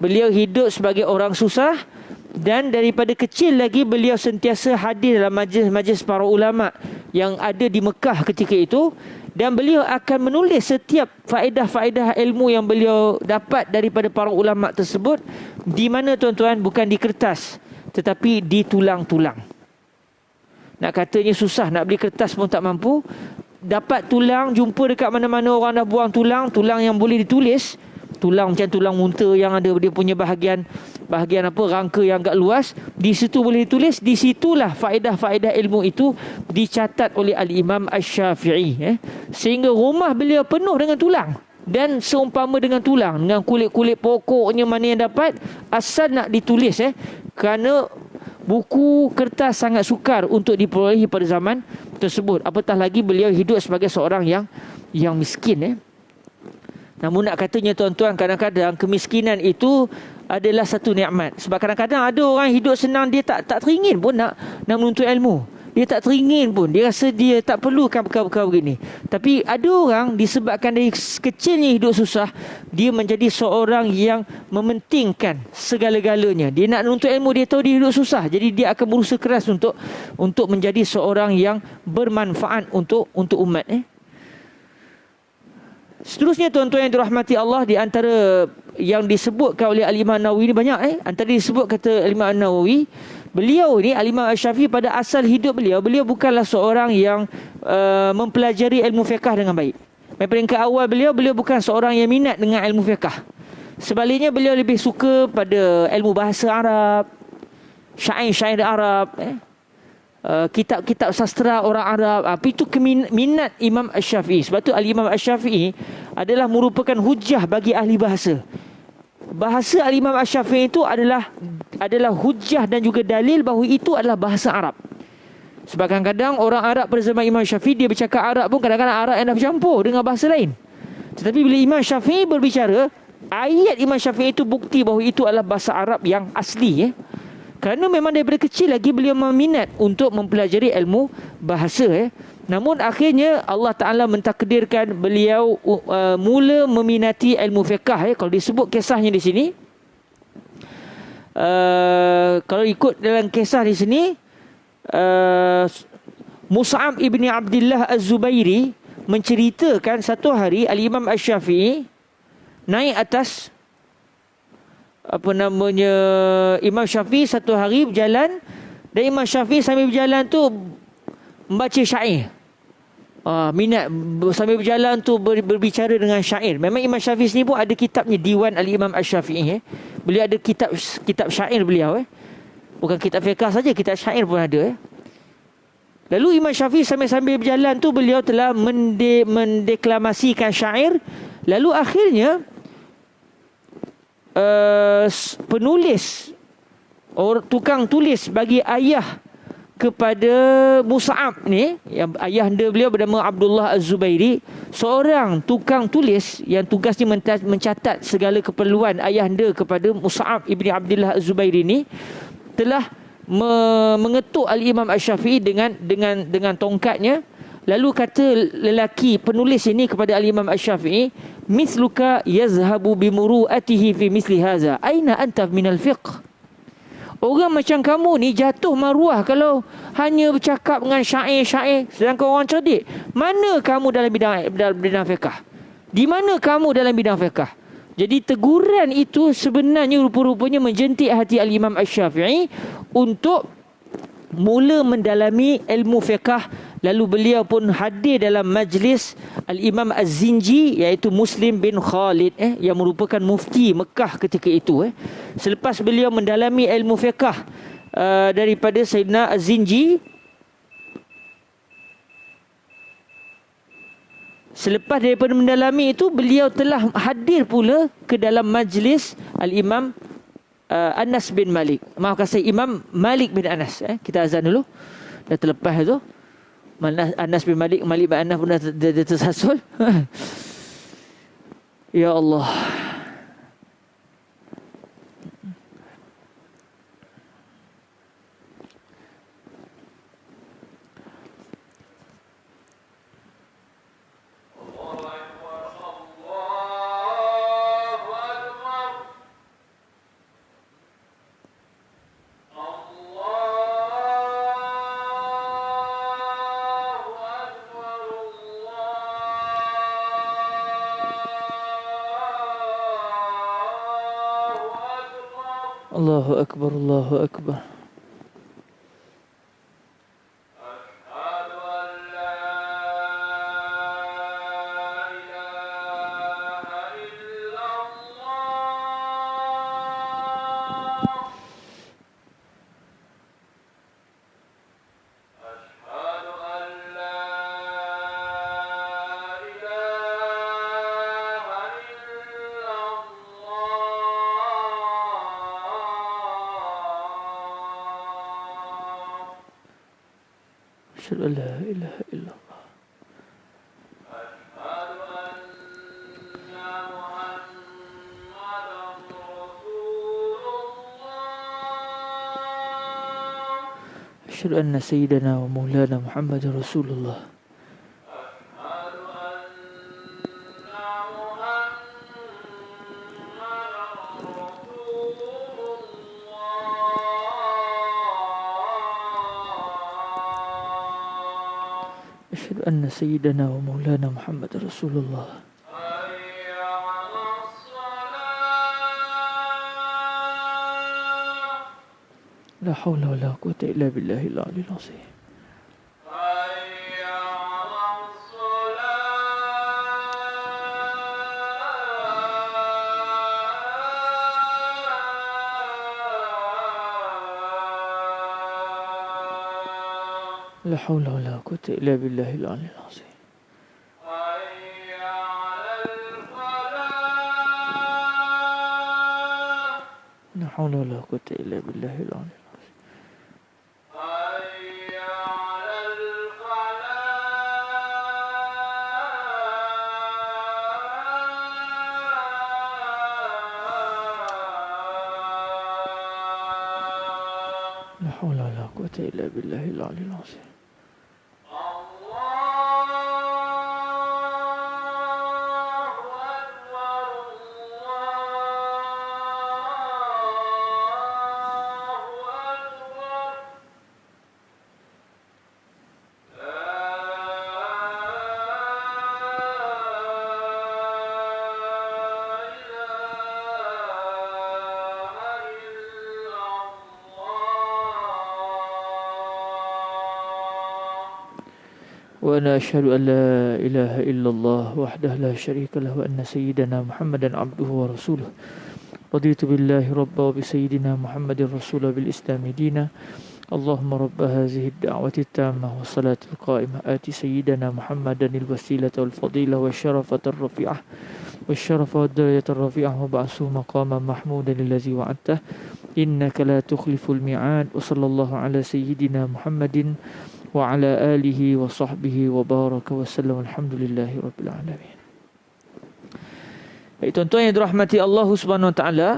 Beliau hidup sebagai orang susah dan daripada kecil lagi beliau sentiasa hadir dalam majlis para ulama yang ada di Mekah ketika itu, dan beliau akan menulis setiap faedah-faedah ilmu yang beliau dapat daripada para ulama tersebut. Di mana tuan-tuan? Bukan di kertas, tetapi di tulang-tulang. Nak katanya susah, nak beli kertas pun tak mampu. Dapat tulang, jumpa dekat mana-mana orang dah buang tulang yang boleh ditulis. Tulang macam tulang munta yang ada dia punya bahagian rangka yang agak luas. Di situ boleh ditulis. Di situlah faedah-faedah ilmu itu dicatat oleh Al-Imam Asy-Syafi'i. Sehingga rumah beliau penuh dengan tulang. Dan seumpama dengan tulang, dengan kulit-kulit pokoknya mana yang dapat, asal nak ditulis. Kerana buku kertas sangat sukar untuk diperolehi pada zaman tersebut. Apatah lagi beliau hidup sebagai seorang yang miskin. Namun nak katanya tuan-tuan, kadang-kadang kemiskinan itu adalah satu nikmat. Sebab kadang-kadang ada orang hidup senang, dia tak teringin pun nak menuntut ilmu. Dia tak teringin pun, dia rasa dia tak perlukan perkara-perkara begini. Tapi ada orang disebabkan dari kecilnya hidup susah, dia menjadi seorang yang mementingkan segala-galanya. Dia nak menuntut ilmu, dia tahu dia hidup susah, jadi dia akan berusaha keras untuk menjadi seorang yang bermanfaat untuk umat. Seterusnya tuan-tuan yang dirahmati Allah, di antara yang disebutkan oleh Al-Imam Nawawi ini banyak. Antara disebut kata Al-Imam Nawawi, beliau ni Al-Imam Asy-Syafi'i pada asal hidup beliau bukanlah seorang yang mempelajari ilmu fiqh dengan baik. Peringkat awal beliau bukan seorang yang minat dengan ilmu fiqh. Sebaliknya beliau lebih suka pada ilmu bahasa Arab, syair-syair Arab, kitab-kitab sastra orang Arab. Itu minat Imam Asy-Syafi'i. Sebab tu Al-Imam Asy-Syafi'i adalah merupakan hujah bagi ahli bahasa. Bahasa Al-Imam Asy-Syafi'i itu adalah hujah dan juga dalil bahawa itu adalah bahasa Arab. Sebab kadang-kadang orang Arab pada zaman Imam Syafi'i, dia bercakap Arab pun kadang-kadang Arab yang dah bercampur dengan bahasa lain. Tetapi bila Imam Syafi'i berbicara, ayat Imam Syafi'i itu bukti bahawa itu adalah bahasa Arab yang asli. Kerana memang daripada kecil lagi beliau meminat untuk mempelajari ilmu bahasa. Namun akhirnya Allah Ta'ala mentakdirkan beliau mula meminati ilmu fiqh. Kalau disebut kisahnya di sini, kalau ikut dalam kisah di sini, Mus'ab ibni Abdullah Az-Zubairi menceritakan satu hari Al-Imam Asy-Syafi'i naik atas Imam Syafi'i satu hari berjalan, dan Imam Syafi'i sambil berjalan tu membaca syair. Minat sambil berjalan tu berbicara dengan syair. Memang Imam Syafi'i sendiri pun ada kitabnya, Diwan Al-Imam Asy-Syafi'i. Beliau ada kitab syair beliau. Bukan kitab fiqh saja, kitab syair pun ada. Lalu Imam Syafi'i sambil berjalan tu beliau telah mendeklamasikan syair. Lalu akhirnya penulis tukang tulis bagi ayah kepada Mus'ab ni, yang ayahanda beliau bernama Abdullah Az-Zubairi, seorang tukang tulis yang tugasnya mencatat segala keperluan ayahanda kepada Mus'ab ibni Abdullah Az-Zubairi ni, telah mengetuk Al-Imam Asy-Syafi'i dengan tongkatnya. Lalu kata lelaki penulis ini kepada Al-Imam Asy-Syafi'i, misluka yazhabu bimuru'atihi fi misli haza, aina anta minal fiqh? Orang macam kamu ni jatuh maruah kalau hanya bercakap dengan syair-syair, sedangkan orang cerdik. Mana kamu dalam bidang fiqh? Di mana kamu dalam bidang fiqh? Jadi teguran itu sebenarnya rupa-rupanya menjentik hati Al-Imam Asy-Syafi'i untuk mula mendalami ilmu fiqh. Lalu beliau pun hadir dalam majlis Al-Imam Az-Zinji, iaitu Muslim bin Khalid yang merupakan mufti Mekah ketika itu. Selepas beliau mendalami ilmu fiqh daripada Sayyidina Az-Zinji, selepas daripada mendalami itu, beliau telah hadir pula ke dalam majlis Al-Imam Anas bin Malik. Maafkan saya, Imam Malik bin Anas. Kita azan dulu. Dah terlepas tu. Anas bin Malik, Malik bin Anas pun dah tersasul. Ya Allah. Allahu Akbar, Allahu Akbar. Asyhadu an la ilaha illallah. Asyhadu anna sayyidana wa maulana Muhammadar Rasulullah. أشهد أن سيدنا ومولانا محمد رسول الله. لا حول ولا قوة إلا بالله العلي العظيم. لا حول ولا قوة إلا بالله العلي العظيم. لا حول ولا قوة إلا بالله العلي العظيم. لا حول ولا قوة إلا بالله العلي العظيم. وأنا أشهد أن لا إله إلا الله وحده لا شريك له وأن سيدنا محمدا عبده ورسوله. رضيت بالله ربا وبسيدنا محمد رسولا بالإسلام دينا. اللهم رب هذه الدعوة التامة والصلاة القائمة آت سيدنا محمدا الوسيلة والفضيلة والشرفة الرفيعة والشرف والدرجة الرفيعة وبعثه مقاما محمودا الذي وعدته إنك لا تخلف الميعاد وصلى الله على سيدنا محمد وعلى آله وصحبه وبارك وسلم الحمد لله رب العالمين. Baik, tuan-tuan yang dirahmati Allah Subhanahu Wa Taala,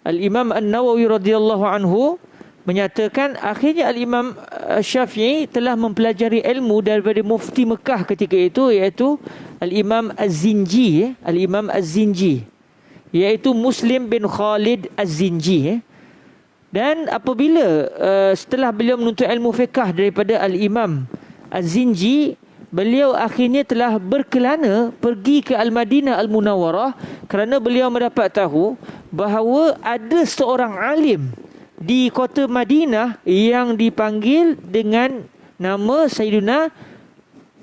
Al-Imam An-Nawawi radhiyallahu anhu menyatakan akhirnya Al-Imam Syafi'i telah mempelajari ilmu daripada mufti Mekah ketika itu, iaitu Al-Imam Az-Zinji, Al-Imam Az-Zinji, iaitu Muslim bin Khalid Az-Zinji. Dan apabila setelah beliau menuntut ilmu fiqh daripada Al-Imam Az-Zinji, beliau akhirnya telah berkelana pergi ke Al-Madinah Al-Munawwarah kerana beliau mendapat tahu bahawa ada seorang alim di kota Madinah yang dipanggil dengan nama Sayyidina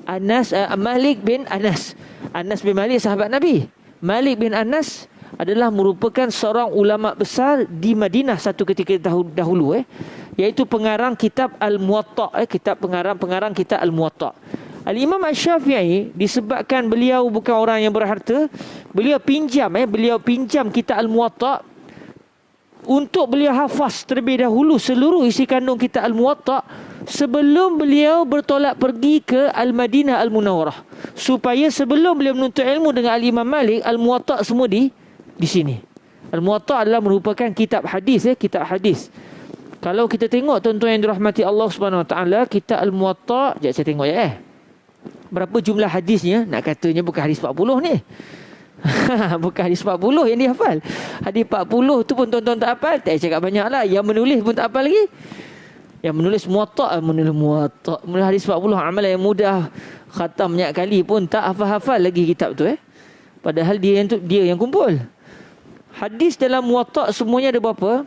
Anas, Malik bin Anas. Anas bin Malik sahabat Nabi. Malik bin Anas adalah merupakan seorang ulama besar di Madinah satu ketika dahulu, iaitu pengarang kitab Al-Muwatta, kitab pengarang kitab Al-Muwatta. Al-Imam Asy-Syafi'i disebabkan beliau bukan orang yang berharta, beliau pinjam kitab Al-Muwatta untuk beliau hafaz terlebih dahulu seluruh isi kandung kitab Al-Muwatta sebelum beliau bertolak pergi ke Al-Madinah Al-Munawwarah, supaya sebelum beliau menuntut ilmu dengan Al-Imam Malik, Al-Muwatta semua di sini. Al-Muwatta adalah merupakan kitab hadis, kitab hadis. Kalau kita tengok tuan-tuan yang dirahmati Allah Subhanahu Wa Taala, kitab Al-Muwatta, sekejap saya tengok berapa jumlah hadisnya? Nak katanya bukan hadis 40 ni. Bukan hadis 40 yang dihafal. Hadis 40 tu pun tuan-tuan tak hafal. Tak cakap banyak lah. Yang menulis pun tak hafal lagi. Yang menulis Muwatta, menulis hadis 40, amalan yang mudah, khatam banyak kali pun tak hafal-hafal lagi kitab tu. Padahal dia yang kumpul. Hadis dalam Muwatta semuanya ada berapa?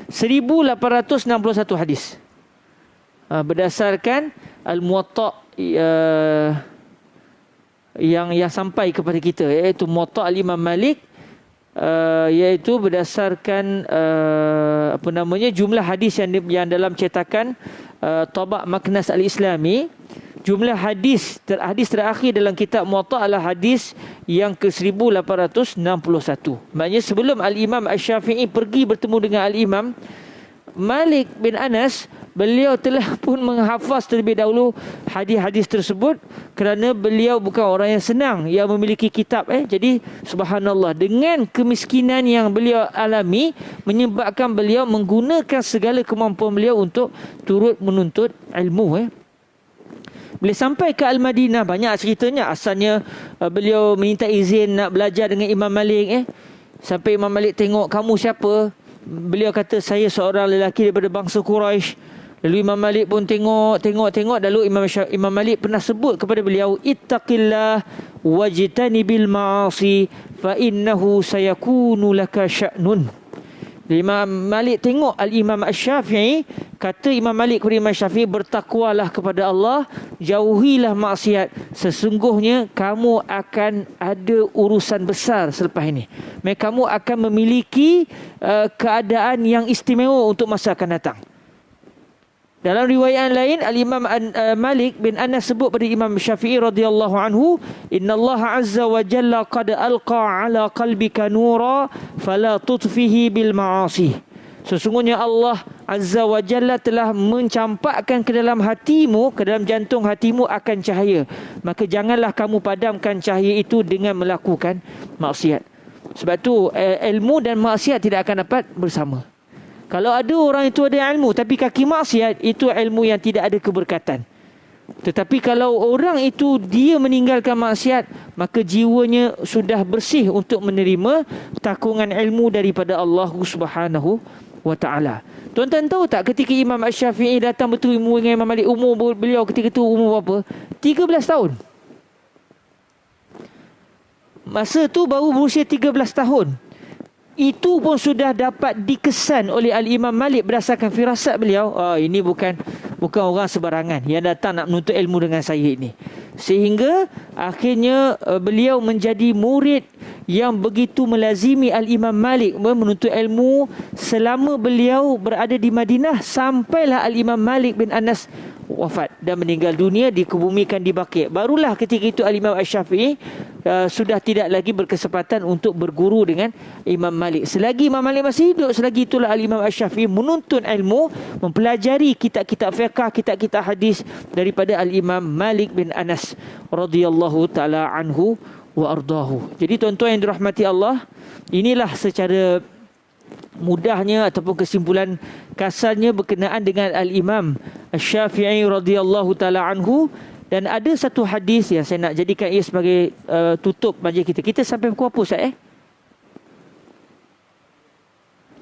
1861 hadis. Berdasarkan Al-Muwatta yang sampai kepada kita, iaitu Muwatta Al-Imam Malik, iaitu berdasarkan jumlah hadis yang dalam cetakan Tabaq Maknas Al-Islami. Jumlah hadis terakhir dalam kitab Muwatta adalah hadis yang ke-1861. Maknanya sebelum Al-Imam Asy-Syafi'i pergi bertemu dengan Al-Imam Malik bin Anas, beliau telah pun menghafaz terlebih dahulu hadis-hadis tersebut kerana beliau bukan orang yang senang yang memiliki kitab. Jadi subhanallah, dengan kemiskinan yang beliau alami menyebabkan beliau menggunakan segala kemampuan beliau untuk turut menuntut ilmu. Bila sampai ke Al-Madinah, banyak ceritanya. Asalnya beliau minta izin nak belajar dengan Imam Malik. Sampai Imam Malik tengok, kamu siapa? Beliau kata, saya seorang lelaki daripada bangsa Quraisy. Lalu Imam Malik pun tengok. Lalu Imam Malik pernah sebut kepada beliau, ittaqillah wajtanibil ma'asi fa innahu sayakunu laka sya'nun. Imam Malik tengok Al-Imam Asy-Syafi'i, kata Imam Malik kepada Imam Syafi'i, bertakwalah kepada Allah, jauhilah maksiat, sesungguhnya kamu akan ada urusan besar selepas ini. Kamu akan memiliki keadaan yang istimewa untuk masa akan datang. Dalam riwayat lain, Al-Imam Malik bin Anas sebut pada Imam Syafi'i radhiyallahu anhu, innallaha azza wa jalla qad alqa ala qalbika nura fala tutfihi bil ma'asi. Sesungguhnya Allah azza wa jalla telah mencampakkan ke dalam hatimu, ke dalam jantung hatimu akan cahaya, maka janganlah kamu padamkan cahaya itu dengan melakukan maksiat. Sebab tu ilmu dan maksiat tidak akan dapat bersama. Kalau ada orang itu ada ilmu tapi kaki maksiat, itu ilmu yang tidak ada keberkatan. Tetapi kalau orang itu dia meninggalkan maksiat, maka jiwanya sudah bersih untuk menerima takungan ilmu daripada Allah Subhanahu wa Ta'ala. Tuan-tuan tahu tak, ketika Imam Asy-Syafi'i datang bertemu dengan Imam Malik, umur beliau ketika itu umur berapa? 13 tahun. Masa tu baru berusia 13 tahun. Itu pun sudah dapat dikesan oleh Al-Imam Malik berdasarkan firasat beliau. Ini bukan orang sebarangan yang datang nak menuntut ilmu dengan saya ini. Sehingga akhirnya beliau menjadi murid yang begitu melazimi Al-Imam Malik menuntut ilmu selama beliau berada di Madinah. Sampailah Al-Imam Malik bin Anas wafat dan meninggal dunia, dikebumikan di Baqi'. Barulah ketika itu Al-Imam Asy-Syafi'i sudah tidak lagi berkesempatan untuk berguru dengan Imam Malik. Selagi Imam Malik masih hidup, selagi itulah Al-Imam Asy-Syafi'i menuntut ilmu, mempelajari kitab-kitab fiqh, kitab-kitab hadis daripada Al-Imam Malik bin Anas radhiyallahu taala anhu wa ardahu. Jadi tuan-tuan yang dirahmati Allah, inilah secara mudahnya ataupun kesimpulan kasarnya berkenaan dengan Al-Imam Asy-Syafi'i radhiyallahu taala anhu. Dan ada satu hadis yang saya nak jadikan ia sebagai tutup majlis kita. Kita sampai pukul apa Ustaz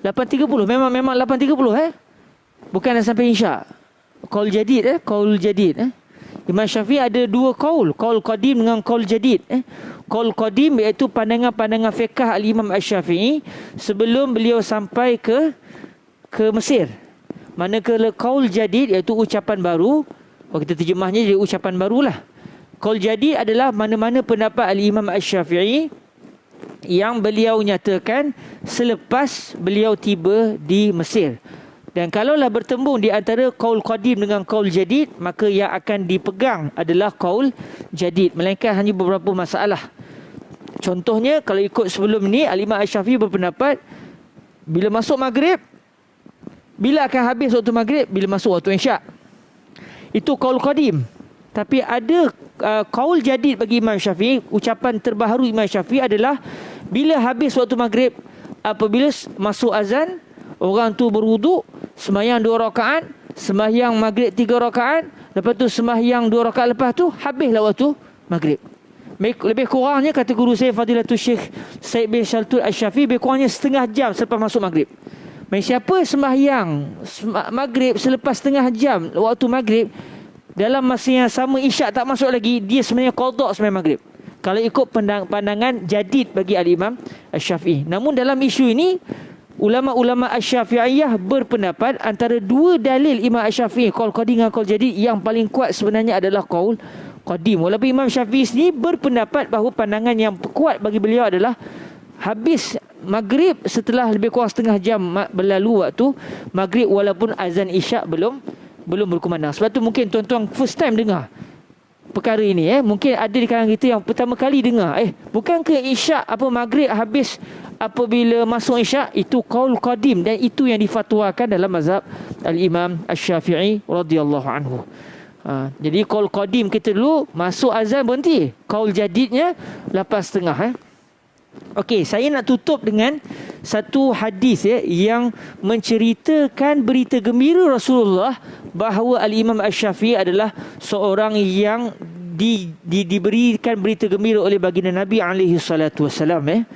8.30. Memang 8.30 bukan dah sampai Isyak. Qaul jadid qaul jadid Imam Syafi'i ada dua qaul qadim dengan qaul jadid. Qaul qadim iaitu pandangan-pandangan fiqh Al-Imam Asy-Syafi'i sebelum beliau sampai ke Mesir. Manakala qaul jadid iaitu ucapan baru, kalau kita terjemahnya jadi ucapan barulah. Qaul jadid adalah mana-mana pendapat Al-Imam Asy-Syafi'i yang beliau nyatakan selepas beliau tiba di Mesir. Dan kalaulah bertembung di antara qaul qadim dengan qaul jadid, maka yang akan dipegang adalah qaul jadid, melainkan hanya beberapa masalah. Contohnya, kalau ikut sebelum ni, Al-Imam Asy-Syafi'i berpendapat bila masuk maghrib, bila akan habis waktu maghrib, bila masuk waktu isyak. Itu qaul qadim. Tapi ada qaul jadid bagi Imam Syafi'i. Ucapan terbaharu Imam Syafi'i adalah bila habis waktu maghrib, apabila masuk azan, orang tu berwuduk, sembahyang 2 rakaat, sembahyang maghrib 3 rakaat, lepas tu sembahyang 2 rakaat lepas tu habislah waktu maghrib. Lebih kurangnya, kata guru saya Fadilatul Syekh Said bin Shaltul Asy-Syafi'i, lebih kurangnya setengah jam selepas masuk maghrib. Siapa sembahyang maghrib selepas setengah jam waktu maghrib, dalam masa yang sama isyak tak masuk lagi, dia sebenarnya qada sembahyang maghrib, kalau ikut pandangan jadid bagi Al-Imam Asy-Syafi'i. Namun dalam isu ini, ulama-ulama Asy-Syafi'iyah berpendapat antara dua dalil Imam Asy-Syafi'i, qaul qadim dan qaul jadid, yang paling kuat sebenarnya adalah qaul qadim. Walaupun Imam Syafi'i sendiri berpendapat bahawa pandangan yang kuat bagi beliau adalah habis maghrib setelah lebih kurang setengah jam berlalu waktu maghrib, walaupun azan isyak belum berkumandang. Sebab tu mungkin tuan-tuan first time dengar perkara ini. Mungkin ada di kalangan kita yang pertama kali dengar, bukankah isyak maghrib habis apabila masuk isyak? Itu qaul qadim, dan itu yang difatwakan dalam mazhab Al-Imam Asy-Syafi'i radhiyallahu anhu. Jadi qaul qadim kita dulu masuk azan berhenti, qaul jadidnya 8.30. Okey, saya nak tutup dengan satu hadis yang menceritakan berita gembira Rasulullah bahawa Al-Imam Asy-Syafi'i adalah seorang yang diberikan berita gembira oleh baginda Nabi alaihi salatu wasalam.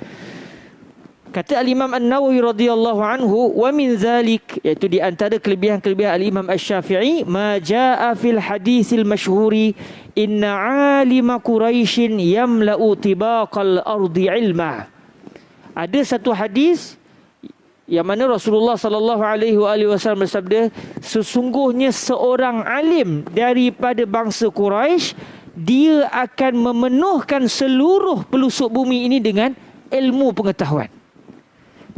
Kata Al-Imam An-Nawawi radhiyallahu anhu, wa min zalik, iaitu di antara kelebihan-kelebihan Al-Imam Asy-Syafi'i, ma jaa fil hadisil masyhuri inna alima Quraisyin yamla'u tibaqal ardi ilma. Ada satu hadis yang mana Rasulullah sallallahu alaihi wasallam bersabda, sesungguhnya seorang alim daripada bangsa Quraisy, dia akan memenuhkan seluruh pelusuk bumi ini dengan ilmu pengetahuan.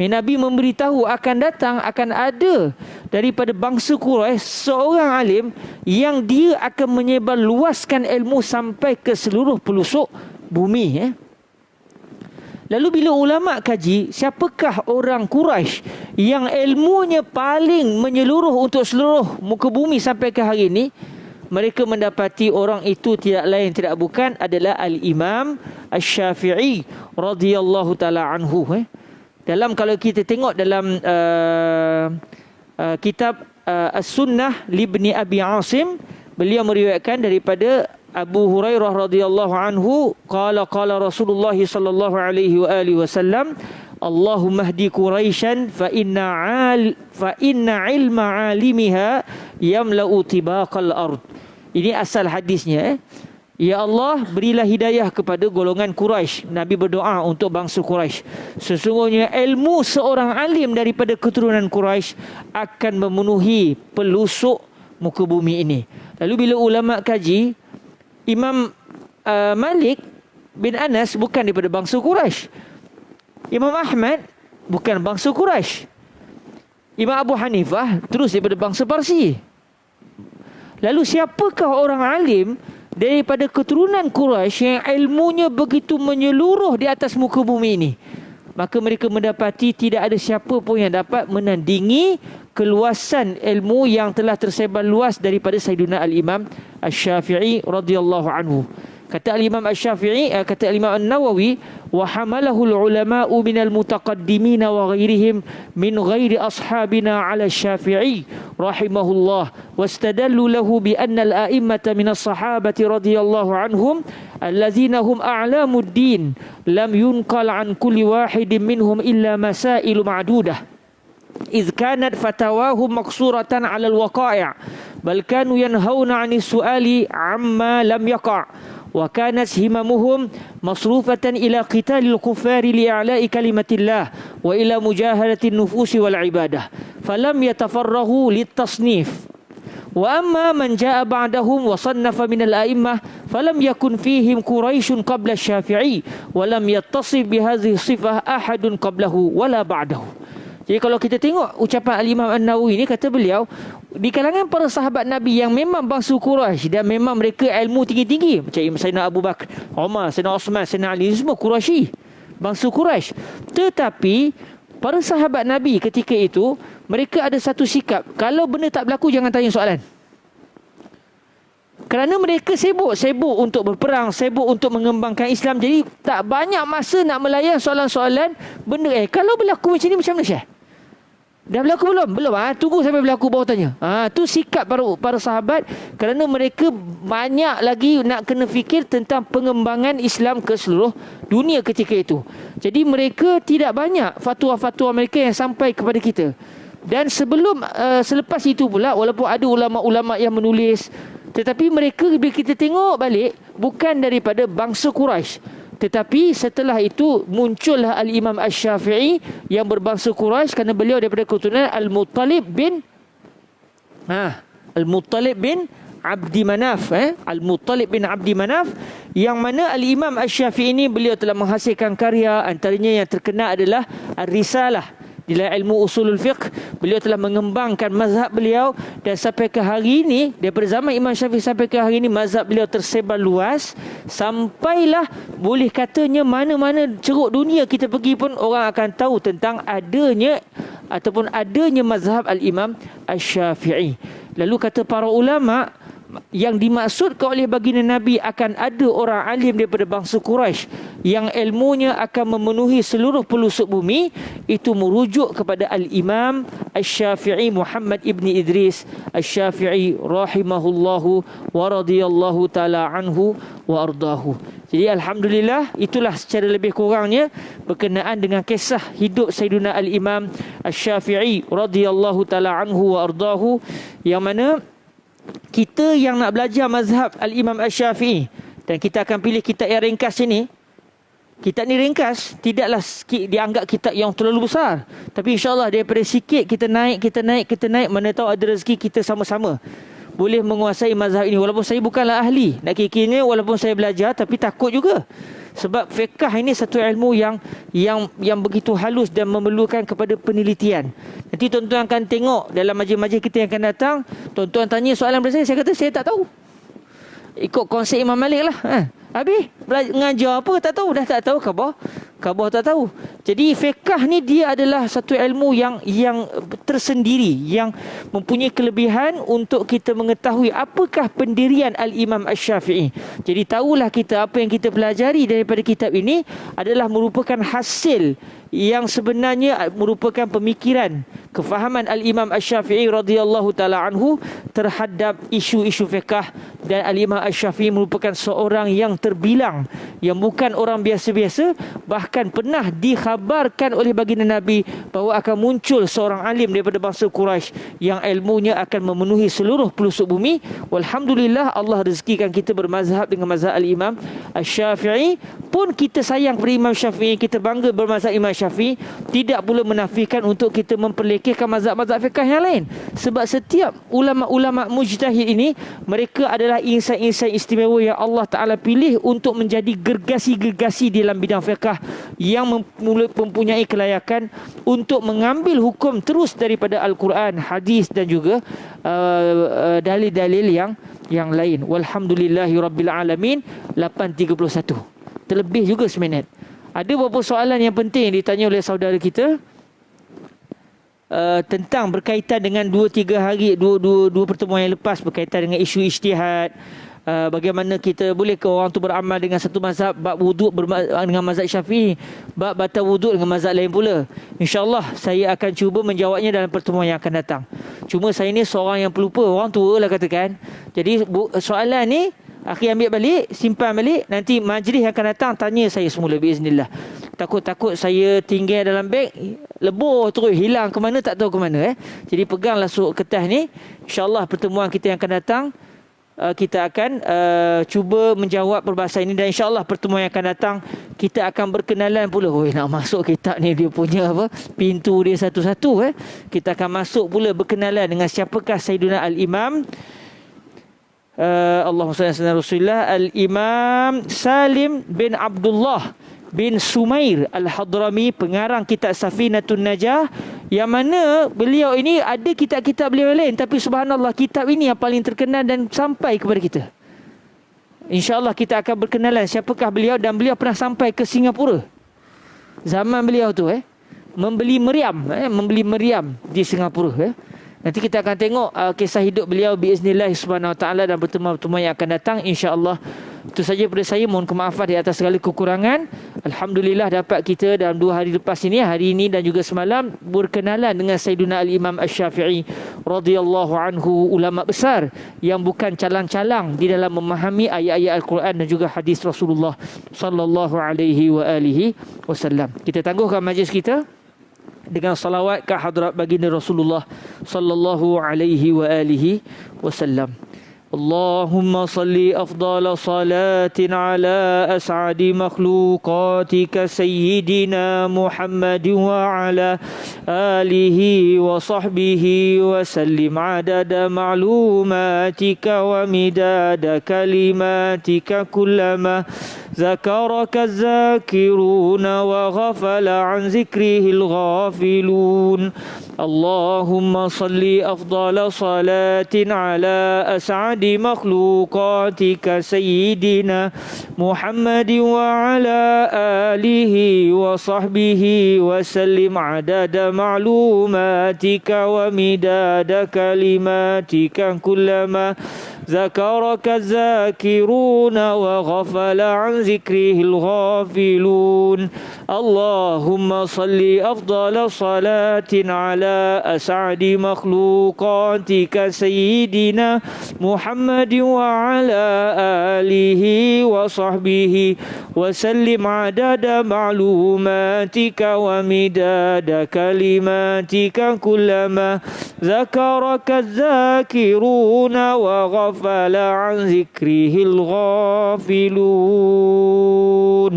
Nabi memberitahu akan ada daripada bangsa Quraisy seorang alim yang dia akan menyebar luaskan ilmu sampai ke seluruh pelusuk bumi. Lalu bila ulama kaji, siapakah orang Quraisy yang ilmunya paling menyeluruh untuk seluruh muka bumi sampai ke hari ini? Mereka mendapati orang itu tidak lain tidak bukan adalah Al-Imam Asy-Syafi'i radhiyallahu taala anhu. Dalam, kalau kita tengok dalam kitab As-Sunnah Libni Abi Asim, beliau meriwayatkan daripada Abu Hurairah radhiyallahu anhu, qala Rasulullah sallallahu alaihi wasallam, Allahumma hdi Quraisyan fa inna ilma alimiha yamla'u tibaqal ard. Ini asal hadisnya. Ya Allah, berilah hidayah kepada golongan Quraisy. Nabi berdoa untuk bangsa Quraisy. Sesungguhnya ilmu seorang alim daripada keturunan Quraisy akan memenuhi pelusuk muka bumi ini. Lalu bila ulama kaji, Imam Malik bin Anas bukan daripada bangsa Quraisy. Imam Ahmad bukan bangsa Quraisy. Imam Abu Hanifah terus daripada bangsa Parsi. Lalu siapakah orang alim daripada keturunan Quraisy yang ilmunya begitu menyeluruh di atas muka bumi ini? Maka mereka mendapati tidak ada siapa pun yang dapat menandingi keluasan ilmu yang telah tersebar luas daripada Sayyidina Al-Imam Asy-Syafi'i radhiyallahu anhu. Kata Al-Imam Asy-Syafi'i, kata Al-Imam An-Nawawi, wa hamalahu al-ulama'u minal mutaqaddimin wa ghairihim min ghairi ashabina 'ala Asy-Syafi'i rahimahullah, wastadallu lahu bi anna al-a'immata min as-sahabati radhiyallahu anhum allazina hum a'lamud din lam yunqal 'an kulli wahidin minhum illa masail ma'dudah idh kanat fatawahum maqsuratan 'ala al-waqa'i' bal kanu yanhauna 'anis su'ali 'amma lam yaqa' وكانت هممهم مصروفة إلى قتال الكفار لإعلاء كلمة الله وإلى مجاهدة النفوس والعبادة فلم يتفرغوا للتصنيف. وأما من جاء بعدهم وصنف من الأئمة فلم يكن فيهم قريش قبل الشافعي ولم يتصف بهذه الصفة أحد قبله ولا بعده. Jadi kalau kita tengok ucapan Al-Imam An-Nawawi ni, kata beliau, di kalangan para sahabat Nabi yang memang bangsa Quraisy dan memang mereka ilmu tinggi-tinggi, macam Sayyidina Abu Bakar, Umar, Sayyidina Osman, Sayyidina Ali, semua Quraisy, bangsa Quraisy. Tetapi para sahabat Nabi ketika itu, mereka ada satu sikap, kalau benda tak berlaku jangan tanya soalan. Kerana mereka sibuk untuk berperang, sibuk untuk mengembangkan Islam, jadi tak banyak masa nak melayan soalan-soalan benda. Kalau berlaku macam ni macam mana, Syekh? Dah berlaku belum? Belum. Tunggu sampai berlaku baru tanya. Tu sikap para sahabat, kerana mereka banyak lagi nak kena fikir tentang pengembangan Islam ke seluruh dunia ketika itu. Jadi mereka tidak banyak fatwa-fatwa mereka yang sampai kepada kita. Dan selepas itu pula, walaupun ada ulama-ulama yang menulis, tetapi mereka bila kita tengok balik bukan daripada bangsa Quraisy. Tetapi setelah itu muncullah Al-Imam Asy-Syafi'i yang berbangsa Quraisy, kerana beliau daripada keturunan Al-Muttalib bin Abdi Manaf, Al-Muttalib bin Abdi Manaf, yang mana Al-Imam Asy-Syafi'i ini beliau telah menghasilkan karya, antaranya yang terkenal adalah Ar-Risalah. Di dalam ilmu usulul fiqh, beliau telah mengembangkan mazhab beliau, dan sampai ke hari ini, daripada zaman Imam Syafi'i sampai ke hari ini, mazhab beliau tersebar luas, sampailah boleh katanya mana-mana ceruk dunia kita pergi pun orang akan tahu tentang adanya mazhab Al-Imam Asy-Syafi'i. Lalu kata para ulama, yang dimaksudkan oleh baginda Nabi akan ada orang alim daripada bangsa Quraisy yang ilmunya akan memenuhi seluruh pelosok bumi, itu merujuk kepada Al-Imam Asy-Syafi'i Muhammad ibn Idris Asy-Syafi'i rahimahullahu wa radhiyallahu ta'ala anhu wa ardahu. Jadi alhamdulillah, itulah secara lebih kurangnya berkenaan dengan kisah hidup Sayyidina Al-Imam Asy-Syafi'i radhiyallahu ta'ala anhu wa ardahu, yang mana kita yang nak belajar mazhab Al-Imam Asy-Syafi'i, dan kita akan pilih kitab yang ringkas ini. Kitab ni ringkas, tidaklah dianggap kitab yang terlalu besar, tapi insyaAllah daripada sikit kita naik, mana tahu ada rezeki kita sama-sama boleh menguasai mazhab ini. Walaupun saya bukanlah ahli, nak kira-kiranya walaupun saya belajar, tapi takut juga. Sebab fiqh ini satu ilmu yang begitu halus dan memerlukan kepada penelitian. Nanti tuan-tuan akan tengok dalam majlis-majlis kita yang akan datang, tuan-tuan tanya soalan pada saya kata saya tak tahu. Ikut konsep Imam Malik lah. Habis mengajar apa tak tahu, dah tak tahu khabar tak tahu. Jadi fiqh ni dia adalah satu ilmu yang tersendiri, yang mempunyai kelebihan untuk kita mengetahui apakah pendirian Al-Imam Asy-Syafi'i. Jadi tahulah kita apa yang kita pelajari daripada kitab ini adalah merupakan hasil yang sebenarnya merupakan pemikiran, kefahaman Al-Imam Asy-Syafi'i radhiyallahu ta'ala anhu terhadap isu-isu fiqh. Dan Al-Imam Asy-Syafi'i merupakan seorang yang terbilang, yang bukan orang biasa-biasa. Bahkan pernah dikhabarkan oleh baginda Nabi bahawa akan muncul seorang alim daripada bangsa Quraisy yang ilmunya akan memenuhi seluruh pelosok bumi. Walhamdulillah, Allah rezekikan kita bermazhab dengan mazhab Al-Imam Asy-Syafi'i. Pun kita sayang kepada Imam Syafi'i, kita bangga bermazhab Imam Syafi'i, tidak pula menafikan untuk kita memperlekehkan mazhab-mazhab fiqh yang lain. Sebab setiap ulama-ulama mujtahid ini, mereka adalah insan-insan istimewa yang Allah Ta'ala pilih untuk menjadi gergasi-gergasi dalam bidang fiqh, yang mempunyai kelayakan untuk mengambil hukum terus daripada Al-Quran, hadis dan juga dalil-dalil yang lain. Walhamdulillahi rabbil alamin. 8.31. Terlebih juga seminit. Ada beberapa soalan yang penting ditanya oleh saudara kita tentang berkaitan dengan 2-3 hari, dua pertemuan yang lepas berkaitan dengan isu ijtihad. Bagaimana kita boleh ke orang tu beramal dengan satu mazhab, bab wuduk dengan mazhab Syafi'i, bab batal wuduk dengan mazhab lain pula. InsyaAllah saya akan cuba menjawabnya dalam pertemuan yang akan datang. Cuma saya ni seorang yang pelupa, orang tua lah katakan. Jadi soalan ni akhi ambil balik, simpan balik. Nanti majlis yang akan datang tanya saya semula biiznillah. Takut-takut saya tinggal dalam beg, lebur terus, hilang ke mana tak tahu ke mana. Jadi peganglah kertas ni. InsyaAllah pertemuan kita yang akan datang, kita akan cuba menjawab perbahasan ini. Dan insyaAllah pertemuan yang akan datang kita akan berkenalan pula. Nak masuk kitab ni dia punya pintu dia satu-satu. Kita akan masuk pula berkenalan dengan siapakah Sayyiduna Al-Imam Allahumma salli ala Rasulillah Al-Imam Salim bin Abdullah bin Sumair Al-Hadrami, pengarang kitab Safinatun Najah, yang mana beliau ini ada kitab-kitab beliau lain, tapi subhanallah kitab ini yang paling terkenal dan sampai kepada kita. InsyaAllah kita akan berkenalan siapakah beliau, dan beliau pernah sampai ke Singapura zaman beliau tu membeli meriam di Singapura. Nanti kita akan tengok kisah hidup beliau biiznillah subhanahu wa ta'ala dan pertemuan-pertemuan yang akan datang insya-Allah. Itu saja daripada saya, mohon kemaafan di atas segala kekurangan. Alhamdulillah dapat kita dalam 2 hari lepas ini, hari ini dan juga semalam, berkenalan dengan Sayyiduna Al-Imam Asy-Syafi'i radhiyallahu anhu, ulama besar yang bukan calang-calang di dalam memahami ayat-ayat Al-Quran dan juga hadis Rasulullah sallallahu alaihi wa alihi wasallam. Kita tangguhkan majlis kita dengan salawat ke hadrat baginda Rasulullah sallallahu alaihi wa alihi wasallam. Allahumma salli afdala salatin ala as'adi makhluqatika sayyidina Muhammad wa ala alihi wa sahbihi wa sallim adada ma'lumatika wa midada kalimatika kullama ذكرك الذاكرون وغفل عن ذكره الغافلون. اللهم صل أفضل صلاة على أسعد مخلوقاتك سيدنا محمد وعلى آله وصحبه وسلم عدد معلوماتك ومداد كلماتك كلما ذكرك الذاكرون وغفل عن ذكره الغافلون. اللهم صل أفضل صلاة على أسعد مخلوقاتك سيدنا محمد وعلى آله وصحبه وسلم عدد معلوماتك ومداد كلماتك كلما ذكرك الذاكرون وغفل عن ذكره الغافلون.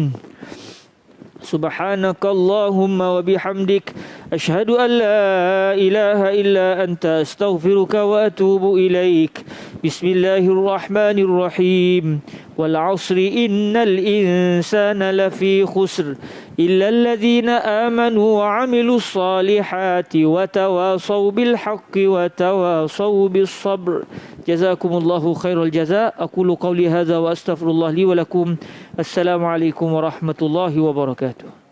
سبحانك اللهم وبحمدك أشهد أن لا إله إلا أنت أستغفرك وأتوب إليك. بسم الله الرحمن الرحيم. والعصر إن الإنسان لفي خسر إلا الذين آمنوا وعملوا الصالحات وتواصوا بالحق وتواصوا بالصبر. جزاكم الله خير الجزاء. أقول قولي هذا وأستغفر الله لي ولكم. السلام عليكم ورحمة الله وبركاته.